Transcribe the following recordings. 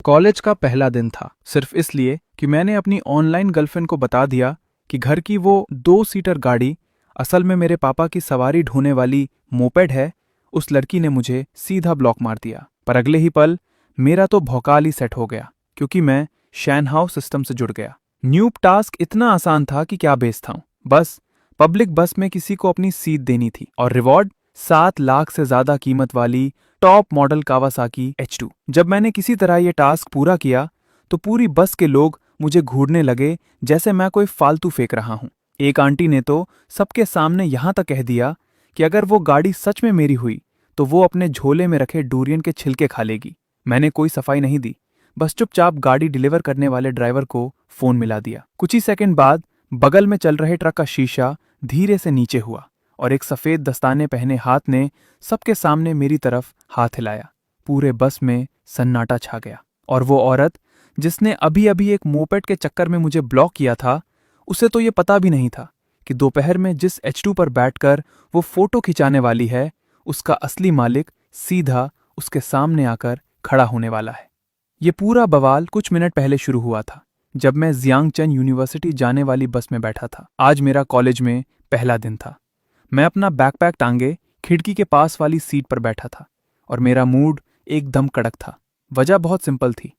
College का पहला दिन था, सिर्फ इसलिए कि मैंने अपनी ऑनलाइन गर्लफ्रेंड को बता दिया कि घर की वो 2 सीटर गाड़ी असल में मेरे पापा की सवारी ढोने वाली मोपेड है। उस लड़की ने मुझे सीधा ब्लॉक मार दिया। पर अगले ही पल मेरा तो भौकाल ही सेट हो गया, क्योंकि मैं शैनहाउ सिस्टम से जुड़ गया। न्यूब टास्क इतना आसान था कि क्या बेचता हूं। बस पब्लिक बस में किसी को अपनी सीट देनी थी और रिवॉर्ड 7 लाख से ज्यादा कीमत वाली टॉप मॉडल कावासाकी H2। जब मैंने किसी तरह ये टास्क पूरा किया तो पूरी बस के लोग मुझे घूरने लगे जैसे मैं कोई फालतू फेंक रहा हूं। एक आंटी ने तो सबके सामने यहां तक कह दिया कि अगर वो गाड़ी सच में मेरी हुई तो वो अपने झोले में रखे डूरियन के छिलके खा लेगी। मैंने कोई सफाई नहीं दी, बस चुपचाप गाड़ी डिलीवर करने वाले ड्राइवर को फोन मिला दिया। कुछ ही सेकंड बाद बगल में चल रहे ट्रक का शीशा धीरे से नीचे हुआ और एक सफेद दस्ताने पहने हाथ ने सबके सामने मेरी तरफ हाथ हिलाया। पूरे बस में सन्नाटा छा गया और वो औरत जिसने अभी अभी एक मोपेड के चक्कर में मुझे ब्लॉक किया था, उसे तो ये पता भी नहीं था कि दोपहर में जिस H2 पर बैठकर वो फोटो खिंचाने वाली है, उसका असली मालिक सीधा उसके सामने आकर खड़ा होने वाला है। ये पूरा बवाल कुछ मिनट पहले शुरू हुआ था, जब मैं जियांगचन यूनिवर्सिटी जाने वाली बस में बैठा था। आज मेरा कॉलेज में पहला दिन था। मैं अपना बैकपैक टांगे खिड़की के पास वाली सीट पर बैठा था और मेरा मूड एकदम कड़क था। वजह बहुत सिंपल थी।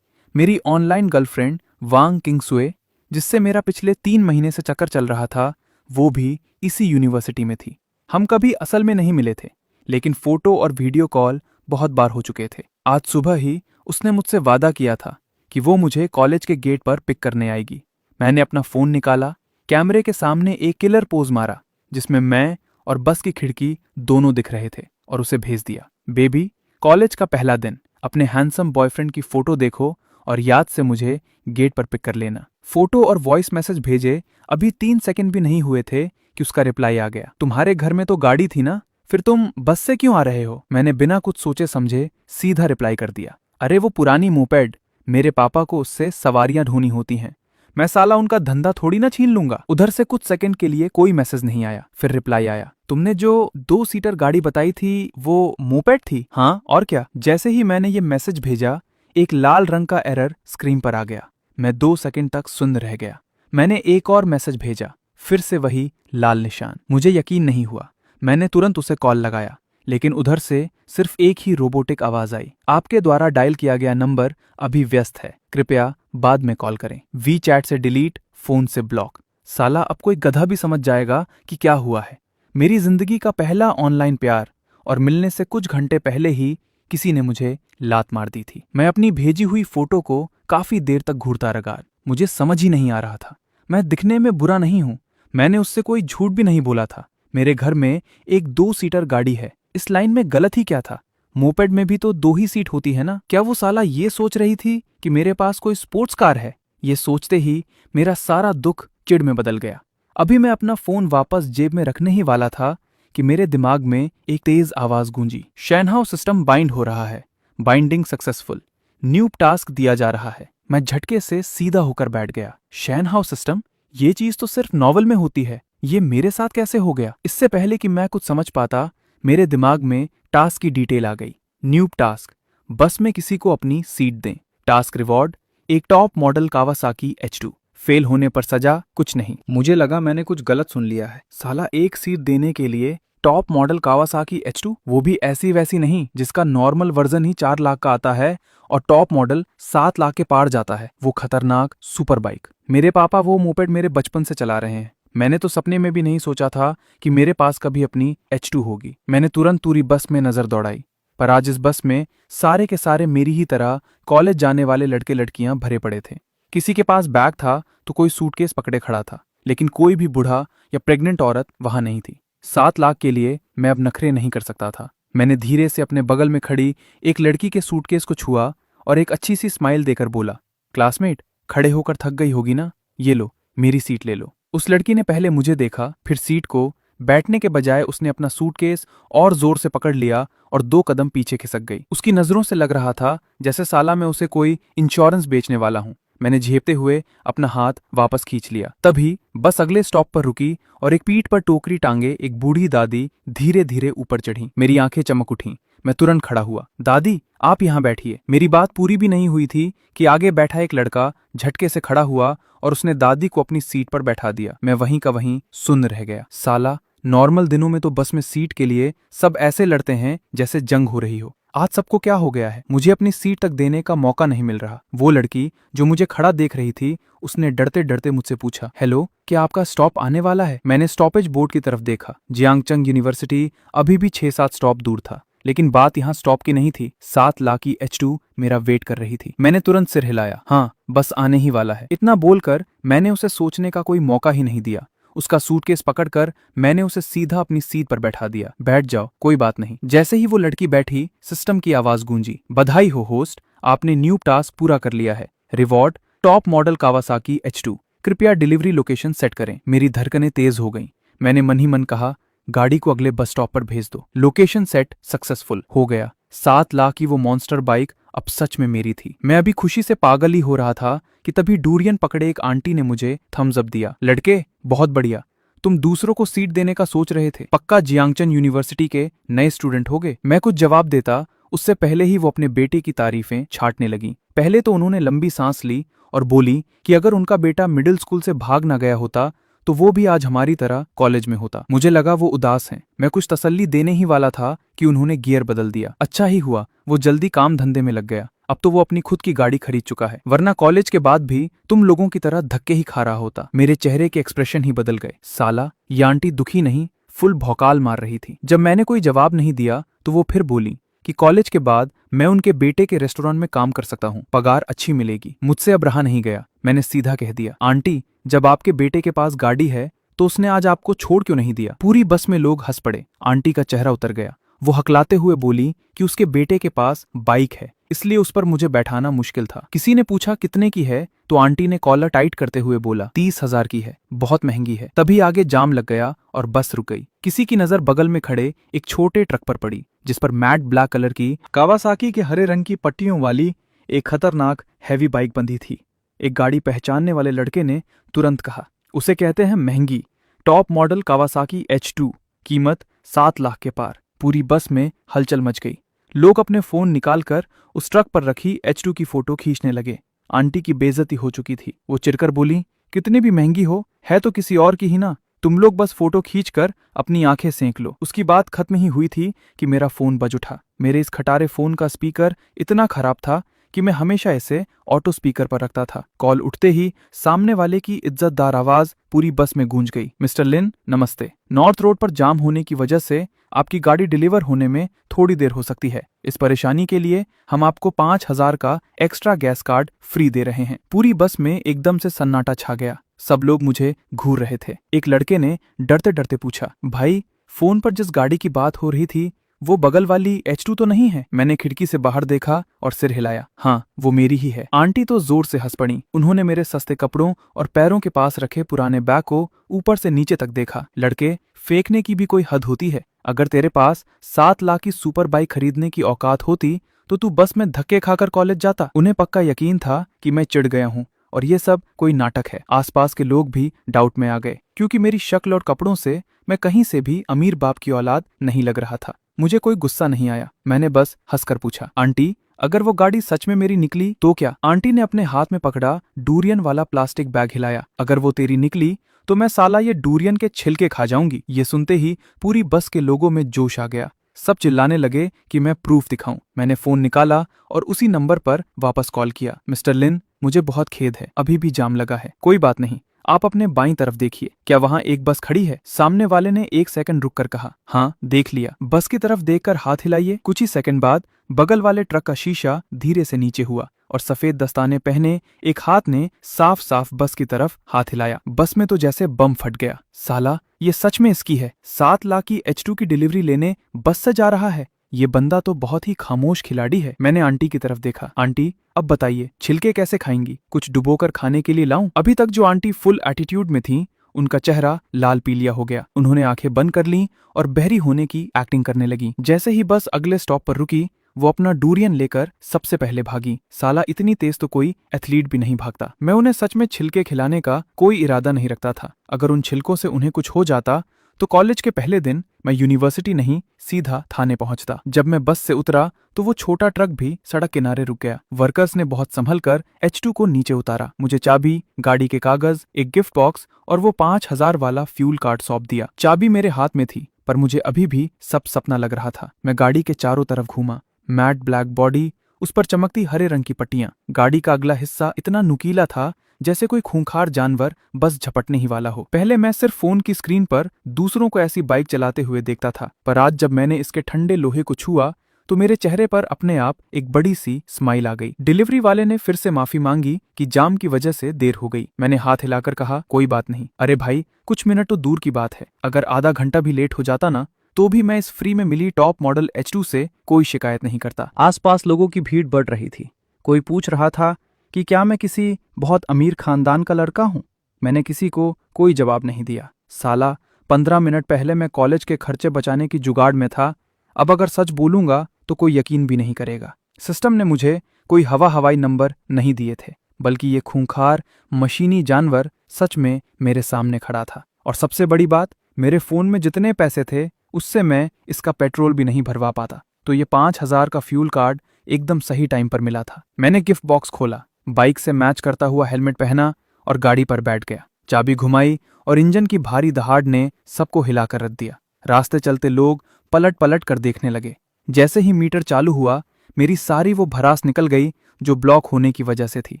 मेरी ऑनलाइन गर्लफ्रेंड वांग किंगसुए, जिससे मेरा पिछले 3 महीने से चक्कर चल रहा था, वो भी इसी यूनिवर्सिटी में थी। हम कभी असल में नहीं मिले थे, लेकिन फोटो और वीडियो कॉल बहुत बार हो चुके थे। आज सुबह ही उसने मुझसे वादा किया था कि वो मुझे कॉलेज के गेट पर पिक करने आएगी। मैंने अपना फोन निकाला, कैमरे के सामने एक किलर पोज मारा जिसमें मैं और बस की खिड़की दोनों दिख रहे थे और उसे भेज दिया। बेबी, कॉलेज का पहला दिन, अपने हैंडसम बॉयफ्रेंड की फोटो देखो और याद से मुझे गेट पर पिक कर लेना। फोटो और वॉइस मैसेज भेजे अभी 3 सेकंड भी नहीं हुए थे कि उसका रिप्लाई आ गया। तुम्हारे घर में तो गाड़ी थी ना, फिर तुम बस से क्यों आ रहे हो? मैंने बिना कुछ सोचे समझे सीधा रिप्लाई कर दिया, अरे वो पुरानी मोपेड, मेरे पापा को उससे सवारियां ढोनी होती हैं। मैं साला उनका धंधा थोड़ी ना छीन लूंगा। उधर से कुछ सेकंड के लिए कोई मैसेज नहीं आया। फिर रिप्लाई आया, तुमने जो 2 सीटर गाड़ी बताई थी वो मोपेड थी? हाँ और क्या। जैसे ही मैंने ये मैसेज भेजा, एक लाल रंग का एरर स्क्रीन पर आ गया। मैं 2 सेकंड तक सुन्न रह गया। मैंने एक और मैसेज भेजा, फिर से वही लाल निशान। मुझे यकीन नहीं हुआ। मैंने तुरंत उसे कॉल लगाया, लेकिन उधर से सिर्फ एक ही रोबोटिक आवाज आई, आपके द्वारा डायल किया गया नंबर अभी व्यस्त है, कृपया बाद में कॉल करें। वी चैट से डिलीट, फोन से ब्लॉक। साला अब कोई गधा भी समझ जाएगा कि क्या हुआ है। मेरी जिंदगी का पहला ऑनलाइन प्यार, और मिलने से कुछ घंटे पहले ही किसी ने मुझे लात मार दी थी। मैं अपनी भेजी हुई फोटो को काफी देर तक घूरता रहा। मुझे समझ ही नहीं आ रहा था। मैं दिखने में बुरा नहीं हूं, मैंने उससे कोई झूठ भी नहीं बोला था। मेरे घर में एक 2 सीटर गाड़ी है, इस लाइन में गलत ही क्या था? मोपेड में भी तो 2 ही सीट होती है ना। क्या वो साला ये सोच रही थी कि मेरे पास कोई स्पोर्ट्स कार है? ये सोचते ही मेरा सारा दुख चिढ़ में बदल गया। अभी मैं अपना फोन वापस जेब में रखने ही वाला था कि मेरे दिमाग में एक तेज आवाज गूंजी, शैनहाउ सिस्टम बाइंड हो रहा है, बाइंडिंग सक्सेसफुल, न्यू टास्क दिया जा रहा है। मैं झटके से सीधा होकर बैठ गया। शैनहाउ सिस्टम? ये चीज तो सिर्फ नॉवल में होती है, ये मेरे साथ कैसे हो गया? इससे पहले कि मैं कुछ समझ पाता, मेरे दिमाग में टास्क की डिटेल आ गई। न्यूब टास्क, बस में किसी को अपनी सीट दें। टास्क रिवॉर्ड, एक top model Kawasaki H2। Fail होने पर सजा कुछ नहीं। मुझे लगा मैंने कुछ गलत सुन लिया है। साला एक सीट देने के लिए टॉप मॉडल कावासाकी H2, वो भी ऐसी वैसी नहीं जिसका नॉर्मल वर्जन ही 4 लाख का आता है और टॉप मॉडल 7 लाख के पार जाता है। वो खतरनाक सुपर बाइक। मेरे पापा वो मोपेड मेरे बचपन से चला रहे हैं। मैंने तो सपने में भी नहीं सोचा था कि मेरे पास कभी अपनी H2 होगी। मैंने तुरंत पूरी बस में नजर दौड़ाई, पर आज इस बस में सारे के सारे मेरी ही तरह कॉलेज जाने वाले लड़के लड़कियां भरे पड़े थे। किसी के पास बैग था तो कोई सूटकेस पकड़े खड़ा था, लेकिन कोई भी बूढ़ा या प्रेग्नेंट औरत वहां नहीं थी। 7 लाख के लिए मैं अब नखरे नहीं कर सकता था। मैंने धीरे से अपने बगल में खड़ी एक लड़की के सूटकेस को छुआ और एक अच्छी सी स्माइल देकर बोला, क्लासमेट, खड़े होकर थक गई होगी ना, ये लो मेरी सीट ले लो। उस लड़की ने पहले मुझे देखा, फिर सीट को। बैठने के बजाय उसने अपना सूटकेस और जोर से पकड़ लिया और 2 कदम पीछे खिसक गई। उसकी नजरों से लग रहा था जैसे साला मैं उसे कोई इंश्योरेंस बेचने वाला हूं। मैंने झेपते हुए अपना हाथ वापस खींच लिया। तभी बस अगले स्टॉप पर रुकी और एक पीठ पर टोकरी टांगे एक बूढ़ी दादी धीरे धीरे ऊपर चढ़ी। मेरी आंखें चमक उठीं। मैं तुरंत खड़ा हुआ। दादी, आप यहाँ बैठिए। मेरी बात पूरी भी नहीं हुई थी कि आगे बैठा एक लड़का झटके से खड़ा हुआ और उसने दादी को अपनी सीट पर बैठा दिया। मैं वहीं का वहीं सुन्न रह गया। साला, नॉर्मल दिनों में तो बस में सीट के लिए सब ऐसे लड़ते हैं जैसे जंग हो रही हो। आज सबको क्या हो गया है? मुझे अपनी सीट तक देने का मौका नहीं मिल रहा। वो लड़की जो मुझे खड़ा देख रही थी, उसने डरते डरते मुझसे पूछा, हेलो, क्या आपका स्टॉप आने वाला है? मैंने स्टॉपेज बोर्ड की तरफ देखा। जियांगचंग यूनिवर्सिटी अभी भी 6-7 स्टॉप दूर था, लेकिन बात यहाँ स्टॉप की नहीं थी। 7 लाख की H2 मेरा वेट कर रही थी। मैंने तुरंत सिर हिलाया। हाँ, बस आने ही वाला है। इतना बोलकर मैंने उसे सोचने का कोई मौका ही नहीं दिया। उसका सूटकेस पकड़कर मैंने उसे सीधा अपनी सीट पर बैठा दिया। बैठ जाओ, कोई बात नहीं। जैसे ही वो लड़की बैठी, सिस्टम की आवाज गूंजी, बधाई हो होस्ट, आपने न्यू टास्क पूरा कर लिया है। Reward, top model Kawasaki H2। कृपया डिलीवरी लोकेशन सेट करें। मेरी धड़कनें तेज हो गईं। मैंने मन ही मन कहा, गाड़ी को अगले बस स्टॉप पर भेज दो। लोकेशन सेट सक्सेसफुल हो गया। 7 लाख की वो मॉन्स्टर बाइक अब सच में मेरी थी। मैं अभी खुशी से पागल ही हो रहा था कि तभी डूरियन पकड़े एक आंटी ने मुझे थम्स अप दिया। लड़के, बहुत बढ़िया, तुम दूसरों को सीट देने का सोच रहे थे। पक्का जियांगचन यूनिवर्सिटी के नए स्टूडेंट होगे। मैं कुछ जवाब देता उससे पहले ही वो अपने बेटे की तारीफें छाटने लगी। पहले तो उन्होंने लंबी सांस ली और बोली कि अगर उनका बेटा मिडिल स्कूल से भाग ना गया होता तो वो भी आज हमारी तरह कॉलेज में होता। मुझे लगा वो उदास हैं। मैं कुछ तसल्ली देने ही वाला था कि उन्होंने गियर बदल दिया। अच्छा ही हुआ वो जल्दी काम धंधे में लग गया। अब तो वो अपनी खुद की गाड़ी खरीद चुका है, वरना कॉलेज के बाद भी तुम लोगों की तरह धक्के ही खा रहा होता। मेरे चेहरे के एक्सप्रेशन ही बदल गए। साला, ये आंटी दुखी नहीं, फुल भौकाल मार रही थी। जब मैंने कोई जवाब नहीं दिया तो वो फिर बोली कि कॉलेज के बाद मैं उनके बेटे के रेस्टोरेंट में काम कर सकता हूँ, पगार अच्छी मिलेगी। मुझसे अब रहा नहीं गया। मैंने सीधा कह दिया, आंटी, जब आपके बेटे के पास गाड़ी है तो उसने आज आपको छोड़ क्यों नहीं दिया? पूरी बस में लोग हंस पड़े। आंटी का चेहरा उतर गया। वो हकलाते हुए बोली कि उसके बेटे के पास बाइक है, इसलिए उस पर मुझे बैठाना मुश्किल था। किसी ने पूछा कितने की है तो आंटी ने कॉलर टाइट करते हुए बोला, 30,000 की है, बहुत महंगी है। तभी आगे जाम लग गया और बस रुक गई। किसी की नजर बगल में खड़े एक छोटे ट्रक पर पड़ी, जिस पर मैट ब्लैक कलर की कावासाकी के हरे रंग की पट्टियों वाली एक खतरनाक हैवी बाइक बंधी थी। एक गाड़ी पहचानने वाले लड़के ने तुरंत कहा, उसे कहते हैं महंगी, टॉप मॉडल कावासाकी H2, कीमत 7 लाख के पार। पूरी बस में हलचल मच गई। लोग अपने फोन निकालकर उस ट्रक पर रखी H2 की फोटो खींचने लगे। आंटी की बेइज्जती हो चुकी थी। वो चिढ़कर बोली, कितनी भी महंगी हो, है तो किसी और की ही ना, तुम लोग बस फोटो खींचकर अपनी आंखें सेंक लो। उसकी बात खत्म ही हुई थी कि मेरा फोन बज उठा। मेरे इस खटारे फोन का स्पीकर इतना खराब था कि मैं हमेशा इसे ऑटो स्पीकर पर रखता था। कॉल उठते ही सामने वाले की इज्जतदार आवाज पूरी बस में गूंज गई, मिस्टर लिन, नमस्ते। नॉर्थ रोड पर जाम होने की वजह से आपकी गाड़ी डिलीवर होने में थोड़ी देर हो सकती है। इस परेशानी के लिए हम आपको 5,000 का एक्स्ट्रा गैस कार्ड फ्री दे रहे हैं। पूरी बस में एकदम से सन्नाटा छा गया। सब लोग मुझे घूर रहे थे। एक लड़के ने डरते डरते पूछा, भाई, फोन पर जिस गाड़ी की बात हो रही थी वो बगल वाली H2 तो नहीं है? मैंने खिड़की से बाहर देखा और सिर हिलाया। हाँ, वो मेरी ही है। आंटी तो जोर से हंस पड़ी। उन्होंने मेरे सस्ते कपड़ों और पैरों के पास रखे पुराने बैग को ऊपर से नीचे तक देखा। लड़के, फेंकने की भी कोई हद होती है। अगर तेरे पास 7 लाख की सुपर बाइक खरीदने की औकात होती तो तू बस में धक्के खाकर कॉलेज जाता। उन्हें पक्का यकीन था कि मैं चिढ़ गया हूँ और ये सब कोई नाटक है। आसपास के लोग भी डाउट में आ गए, क्योंकि मेरी शक्ल और कपड़ों से मैं कहीं से भी अमीर बाप की औलाद नहीं लग रहा था। मुझे कोई गुस्सा नहीं आया। मैंने बस हंसकर पूछा, आंटी, अगर वो गाड़ी सच में मेरी निकली तो क्या? आंटी ने अपने हाथ में पकड़ा डूरियन वाला प्लास्टिक बैग हिलाया। अगर वो तेरी निकली तो मैं साला ये डूरियन के छिलके खा जाऊंगी। ये सुनते ही पूरी बस के लोगों में जोश आ गया। सब चिल्लाने लगे कि मैं प्रूफ दिखाऊं। मैंने फोन निकाला और उसी नंबर पर वापस कॉल किया। मिस्टर लिन, मुझे बहुत खेद है, अभी भी जाम लगा है। कोई बात नहीं, आप अपने बाईं तरफ देखिए, क्या वहाँ एक बस खड़ी है? सामने वाले ने 1 सेकंड रुककर कहा, हाँ, देख लिया। बस की तरफ देखकर हाथ हिलाइए। कुछ ही सेकंड बाद बगल वाले ट्रक का शीशा धीरे से नीचे हुआ और सफेद दस्ताने पहने एक हाथ ने साफ साफ बस की तरफ हाथ हिलाया। बस में तो जैसे बम फट गया। साला, ये सच में इसकी है। 7 लाख की H2 की डिलीवरी लेने बस से जा रहा है। ये बंदा तो बहुत ही खामोश खिलाड़ी है। मैंने आंटी की तरफ देखा। आंटी, अब बताइए, छिलके कैसे खाएंगी? कुछ डुबोकर खाने के लिए लाऊं? अभी तक जो आंटी फुल एटीट्यूड में थी, उनका चेहरा लाल पीलिया हो गया। उन्होंने आंखें बंद कर लीं और बहरी होने की एक्टिंग करने लगी। जैसे ही बस अगले स्टॉप पर रुकी, वो अपना डूरियन लेकर सबसे पहले भागी। साला, इतनी तेज तो कोई एथलीट भी नहीं भागता। मैं उन्हें सच में छिलके खिलाने का कोई इरादा नहीं रखता था। अगर उन छिलकों से उन्हें कुछ हो जाता तो कॉलेज के पहले दिन मैं यूनिवर्सिटी नहीं सीधा थाने पहुंचता। जब मैं बस से उतरा तो वो छोटा ट्रक भी सड़क किनारे रुक गया। वर्कर्स ने बहुत संभल कर H2 को नीचे उतारा, मुझे चाबी, गाड़ी के कागज, एक गिफ्ट बॉक्स और वो 5,000 वाला फ्यूल कार्ड सौंप दिया। चाबी मेरे हाथ में थी, पर मुझे अभी भी सब सपना लग रहा था। मैं गाड़ी के चारों तरफ घूमा, मैट ब्लैक बॉडी, उस पर चमकती हरे रंग की पट्टियां। गाड़ी का अगला हिस्सा इतना नुकीला था जैसे कोई खूंखार जानवर बस झपटने ही वाला हो। पहले मैं सिर्फ फोन की स्क्रीन पर दूसरों को ऐसी बाइक चलाते हुए देखता था, पर आज जब मैंने इसके ठंडे लोहे को छुआ तो मेरे चेहरे पर अपने आप एक बड़ी सी स्माइल आ गई। डिलीवरी वाले ने फिर से माफी मांगी कि जाम की वजह से देर हो गई। मैंने हाथ हिलाकर कहा, कोई बात नहीं। अरे भाई, कुछ मिनट तो दूर की बात है, अगर आधा घंटा भी लेट हो जाता ना तो भी मैं इस फ्री में मिली टॉप मॉडल H2 से कोई शिकायत नहीं करता। आसपास लोगों की भीड़ बढ़ रही थी। कोई पूछ रहा था कि क्या मैं किसी बहुत अमीर खानदान का लड़का हूं। मैंने किसी को कोई जवाब नहीं दिया। साला, 15 मिनट पहले मैं कॉलेज के खर्चे बचाने की जुगाड़ में था, अब अगर सच बोलूंगा तो कोई यकीन भी नहीं करेगा। सिस्टम ने मुझे कोई हवाई नंबर नहीं दिए थे, बल्कि ये खूंखार मशीनी जानवर सच में मेरे सामने खड़ा था। और सबसे बड़ी बात, मेरे फोन में जितने पैसे थे उससे मैं इसका पेट्रोल भी नहीं भरवा पाता। तो ये 5,000 का फ्यूल कार्ड एकदम सही टाइम पर मिला था। मैंने गिफ्ट बॉक्स खोला, बाइक से मैच करता हुआ हेलमेट पहना और गाड़ी पर बैठ गया। चाबी घुमाई और इंजन की भारी दहाड़ ने सबको हिलाकर रख दिया। रास्ते चलते लोग पलट पलट कर देखने लगे। जैसे ही मीटर चालू हुआ, मेरी सारी वो भड़ास निकल गई जो ब्लॉक होने की वजह से थी।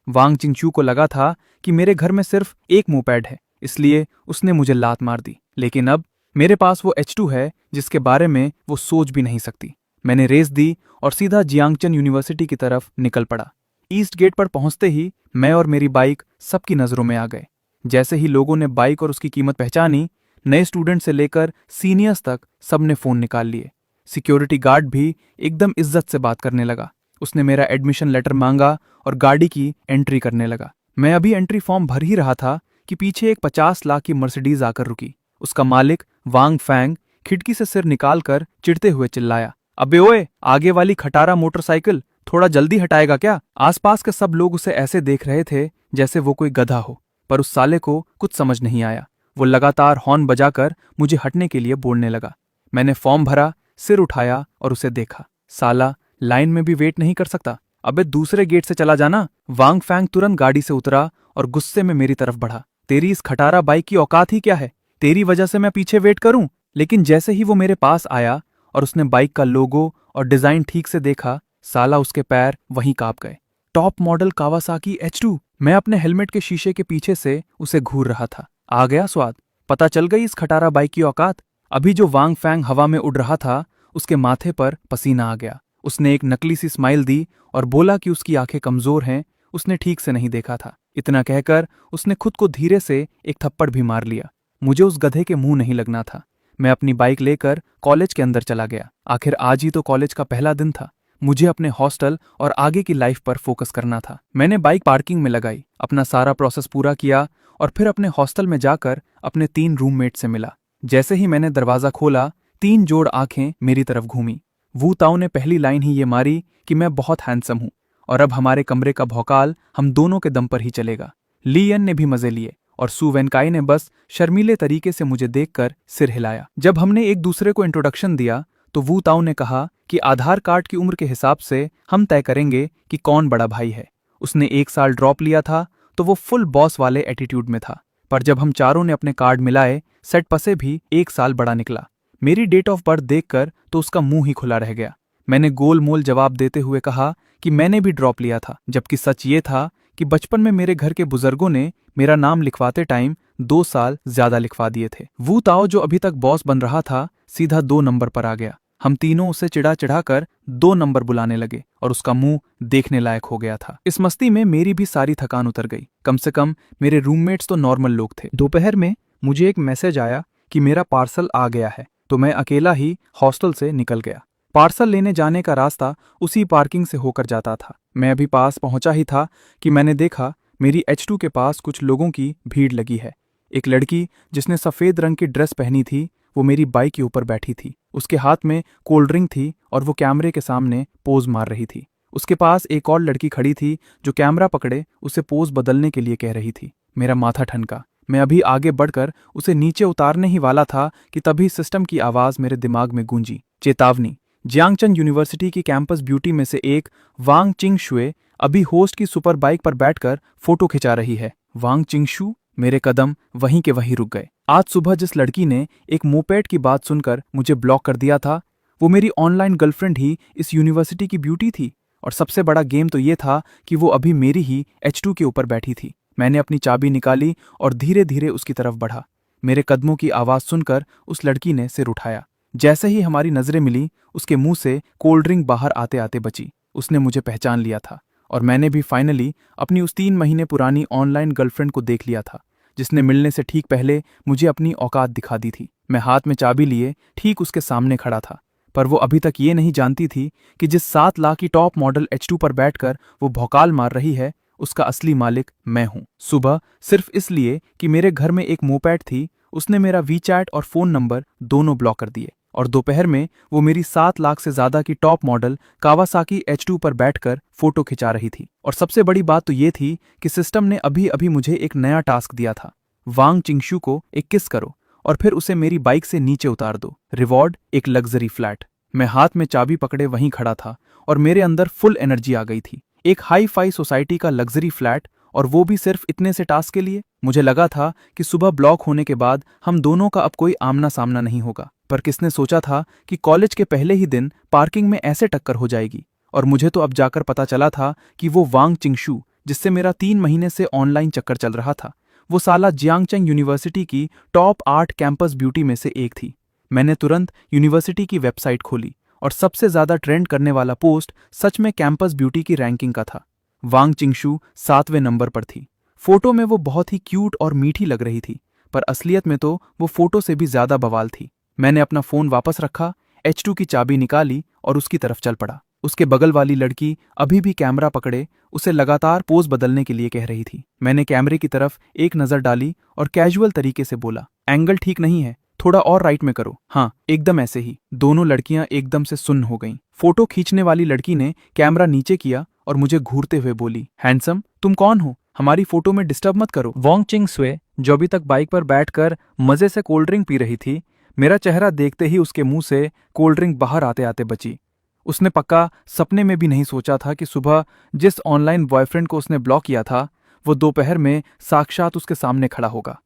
वांग चिंचू को लगा था कि मेरे घर में सिर्फ एक मोपेड है, इसलिए उसने मुझे लात मार दी। लेकिन अब मेरे पास वो H2 है जिसके बारे में वो सोच भी नहीं सकती। मैंने रेस दी और सीधा जियांगचन यूनिवर्सिटी की तरफ निकल पड़ा। ईस्ट गेट पर पहुंचते ही मैं और मेरी बाइक सबकी नजरों में आ गए। जैसे ही लोगों ने बाइक और उसकी कीमत पहचानी, नए स्टूडेंट से लेकर सीनियर्स तक सबने फोन निकाल लिए। सिक्योरिटी गार्ड भी एकदम इज्जत से बात करने लगा। उसने मेरा एडमिशन लेटर मांगा और गाड़ी की एंट्री करने लगा। मैं अभी एंट्री फॉर्म भर ही रहा था कि पीछे एक 50 लाख की मर्सिडीज आकर रुकी। उसका मालिक वांग फैंग खिड़की से सिर निकालकर चिढ़ते हुए चिल्लाया, अबे ओए, आगे वाली खटारा मोटरसाइकिल थोड़ा जल्दी हटाएगा क्या? आसपास के सब लोग उसे ऐसे देख रहे थे जैसे वो कोई गधा हो, पर उस साले को कुछ समझ नहीं आया। वो लगातार हॉर्न बजाकर मुझे हटने के लिए बोलने लगा। मैंने फॉर्म भरा, सिर उठाया और उसे देखा। साला लाइन में भी वेट नहीं कर सकता। अबे दूसरे गेट से चला जाना। वांग फैंग तुरंत गाड़ी से उतरा और गुस्से में मेरी तरफ बढ़ा। तेरी इस खटारा बाइक की औकात ही क्या है? तेरी वजह से मैं पीछे वेट करूं? लेकिन जैसे ही वो मेरे पास आया और उसने बाइक का लोगो और डिजाइन ठीक से देखा, साला उसके पैर वहीं कांप गए। Top model Kawasaki H2। मैं अपने हेलमेट के शीशे के पीछे से उसे घूर रहा था। आ गया स्वाद, पता चल गई इस खटारा बाइक की औकात। अभी जो वांग फैंग हवा में उड़ रहा था, उसके माथे पर पसीना आ गया। उसने एक नकली सी स्माइल दी और बोला कि उसकी आंखें कमजोर हैं, उसने ठीक से नहीं देखा था। इतना कहकर उसने खुद को धीरे से एक थप्पड़ भी मार लिया। मुझे उस गधे के मुंह नहीं लगना था। मैं अपनी बाइक लेकर कॉलेज के अंदर चला गया। आखिर आज ही तो कॉलेज का पहला दिन था। मुझे अपने हॉस्टल और आगे की लाइफ पर फोकस करना था। मैंने बाइक पार्किंग में लगाई, अपना सारा प्रोसेस पूरा किया और फिर अपने हॉस्टल में जाकर अपने 3 रूममेट से मिला। जैसे ही मैंने दरवाजा खोला, 3 जोड़ आंखें मेरी तरफ घूमी। वू ताऊ ने पहली लाइन ही ये मारी कि मैं बहुत हैंडसम हूं और अब हमारे कमरे का भौकाल हम दोनों के दम पर ही चलेगा। लीयन ने भी मजे लिए और सू वेनकाई ने बस शर्मीले तरीके से मुझे देखकर सिर हिलाया। जब हमने एक दूसरे को इंट्रोडक्शन दिया तो वू ताऊ ने कहा कि आधार कार्ड की उम्र के हिसाब से हम तय करेंगे कि कौन बड़ा भाई है। उसने 1 साल ड्रॉप लिया था तो वो फुल बॉस वाले एटीट्यूड में था, पर जब हम चारों ने अपने कार्ड मिलाए, सेट पसे भी 1 साल बड़ा निकला। मेरी डेट ऑफ बर्थ देखकर तो उसका मुंह ही खुला रह गया। मैंने गोल मोल जवाब देते हुए कहा कि मैंने भी ड्रॉप लिया था, जबकि सच ये था कि बचपन में मेरे घर के बुजुर्गों ने मेरा नाम लिखवाते टाइम 2 साल ज्यादा लिखवा दिए थे। वू ताओ जो अभी तक बॉस बन रहा था, सीधा 2 नंबर पर आ गया। हम तीनों उसे चिढ़ा चिढ़ाकर 2 नंबर बुलाने लगे और उसका मुंह देखने लायक हो गया था। इस मस्ती में मेरी भी सारी थकान उतर गई। कम से कम मेरे रूममेट्स तो नॉर्मल लोग थे। दोपहर में मुझे एक मैसेज आया कि मेरा पार्सल आ गया है, तो मैं अकेला ही हॉस्टल से निकल गया। पार्सल लेने जाने का रास्ता उसी पार्किंग से होकर जाता था। मैं अभी पास पहुंचा ही था कि मैंने देखा मेरी H2 के पास कुछ लोगों की भीड़ लगी है। एक लड़की जिसने सफेद रंग की ड्रेस पहनी थी, वो मेरी बाइक के ऊपर बैठी थी। उसके हाथ में कोल्ड ड्रिंक थी और वो कैमरे के सामने पोज मार रही थी। उसके पास एक और लड़की खड़ी थी जो कैमरा पकड़े उसे पोज बदलने के लिए कह रही थी। मेरा माथा ठनका। मैं अभी आगे बढ़कर उसे नीचे उतारने ही वाला था कि तभी सिस्टम की आवाज मेरे दिमाग में गूंजी। चेतावनी, जियांगचन यूनिवर्सिटी की कैंपस ब्यूटी में से एक वांग चिंगशुए अभी होस्ट की सुपर बाइक पर बैठकर फोटो खिंचा रही है। वांग चिंगशु? मेरे कदम वहीं के वहीं रुक गए। आज सुबह जिस लड़की ने एक मोपेड की बात सुनकर मुझे ब्लॉक कर दिया था, वो मेरी ऑनलाइन गर्लफ्रेंड ही इस यूनिवर्सिटी की ब्यूटी थी। और सबसे बड़ा गेम तो ये था कि वो अभी मेरी ही H2 के ऊपर बैठी थी। मैंने अपनी चाबी निकाली और धीरे धीरे उसकी तरफ बढ़ा। मेरे कदमों की आवाज सुनकर उस लड़की ने सिर उठाया। जैसे ही हमारी नजरें मिली, उसके मुंह से कोल्ड ड्रिंक बाहर आते आते बची। उसने मुझे पहचान लिया था और मैंने भी फाइनली अपनी उस 3 महीने पुरानी ऑनलाइन गर्लफ्रेंड को देख लिया था, जिसने मिलने से ठीक पहले मुझे अपनी औकात दिखा दी थी। मैं हाथ में चाबी लिए ठीक उसके सामने खड़ा था, पर वो अभी तक ये नहीं जानती थी कि जिस 7 लाख की टॉप मॉडल H2 पर बैठकर वो भौकाल मार रही है, उसका असली मालिक मैं हूं। सुबह सिर्फ इसलिए कि मेरे घर में एक मोपैड थी, उसने मेरा वीचैट और फोन नंबर दोनों ब्लॉक कर दिए। और दोपहर में वो मेरी 7 लाख से ज्यादा की टॉप मॉडल कावासाकी H2 पर बैठकर फोटो खिंचा रही थी। और सबसे बड़ी बात तो ये थी कि सिस्टम ने अभी अभी मुझे एक नया टास्क दिया था। वांग चिंगशु को एक किस करो और फिर उसे मेरी बाइक से नीचे उतार दो। रिवॉर्ड, एक लग्जरी फ्लैट। मैं हाथ में चाबी पकड़े वहीं खड़ा था और मेरे अंदर फुल एनर्जी आ गई थी। एक हाई फाई सोसाइटी का लग्जरी फ्लैट, और वो भी सिर्फ इतने से टास्क के लिए। मुझे लगा था कि सुबह ब्लॉक होने के बाद हम दोनों का अब कोई आमना सामना नहीं होगा, पर किसने सोचा था कि कॉलेज के पहले ही दिन पार्किंग में ऐसे टक्कर हो जाएगी। और मुझे तो अब जाकर पता चला था कि वो वांग चिंगशु, जिससे मेरा 3 महीने से ऑनलाइन चक्कर चल रहा था, वो साला जियांगचन यूनिवर्सिटी की टॉप 8 कैंपस ब्यूटी में से एक थी। मैंने तुरंत यूनिवर्सिटी की वेबसाइट खोली और सबसे ज्यादा ट्रेंड करने वाला पोस्ट सच में कैंपस ब्यूटी की रैंकिंग का था। वांग चिंगशु 7वें नंबर पर थी। फोटो में वो बहुत ही क्यूट और मीठी लग रही थी, पर असलियत में तो वो फोटो से भी ज्यादा बवाल थी। मैंने अपना फोन वापस रखा, H2 की चाबी निकाली और उसकी तरफ चल पड़ा। उसके बगल वाली लड़की अभी भी कैमरा पकड़े उसे लगातार पोज बदलने के लिए कह रही थी। मैंने कैमरे की तरफ एक नजर डाली और कैजुअल तरीके से बोला, एंगल ठीक नहीं है, थोड़ा और राइट में करो। हाँ, एकदम ऐसे ही। दोनों लड़कियां एकदम से सुन्न हो गईं। फोटो खींचने वाली लड़की ने कैमरा नीचे किया और मुझे घूरते हुए बोली, हैंडसम, तुम कौन हो? हमारी फोटो में डिस्टर्ब मत करो। वांग चिंगशुए, जो अभी तक बाइक पर बैठकर मजे से कोल्ड ड्रिंक पी रही थी, मेरा चेहरा देखते ही उसके मुंह से कोल्ड ड्रिंक बाहर आते आते बची। उसने पक्का सपने में भी नहीं सोचा था कि सुबह जिस ऑनलाइन बॉयफ्रेंड को उसने ब्लॉक किया था, वो दोपहर में साक्षात उसके सामने खड़ा होगा।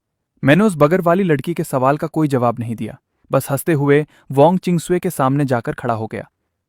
मैंने उस बगर वाली लड़की के सवाल का कोई जवाब नहीं दिया, बस हंसते हुए वांग चिंगशुए के सामने जाकर खड़ा हो गया।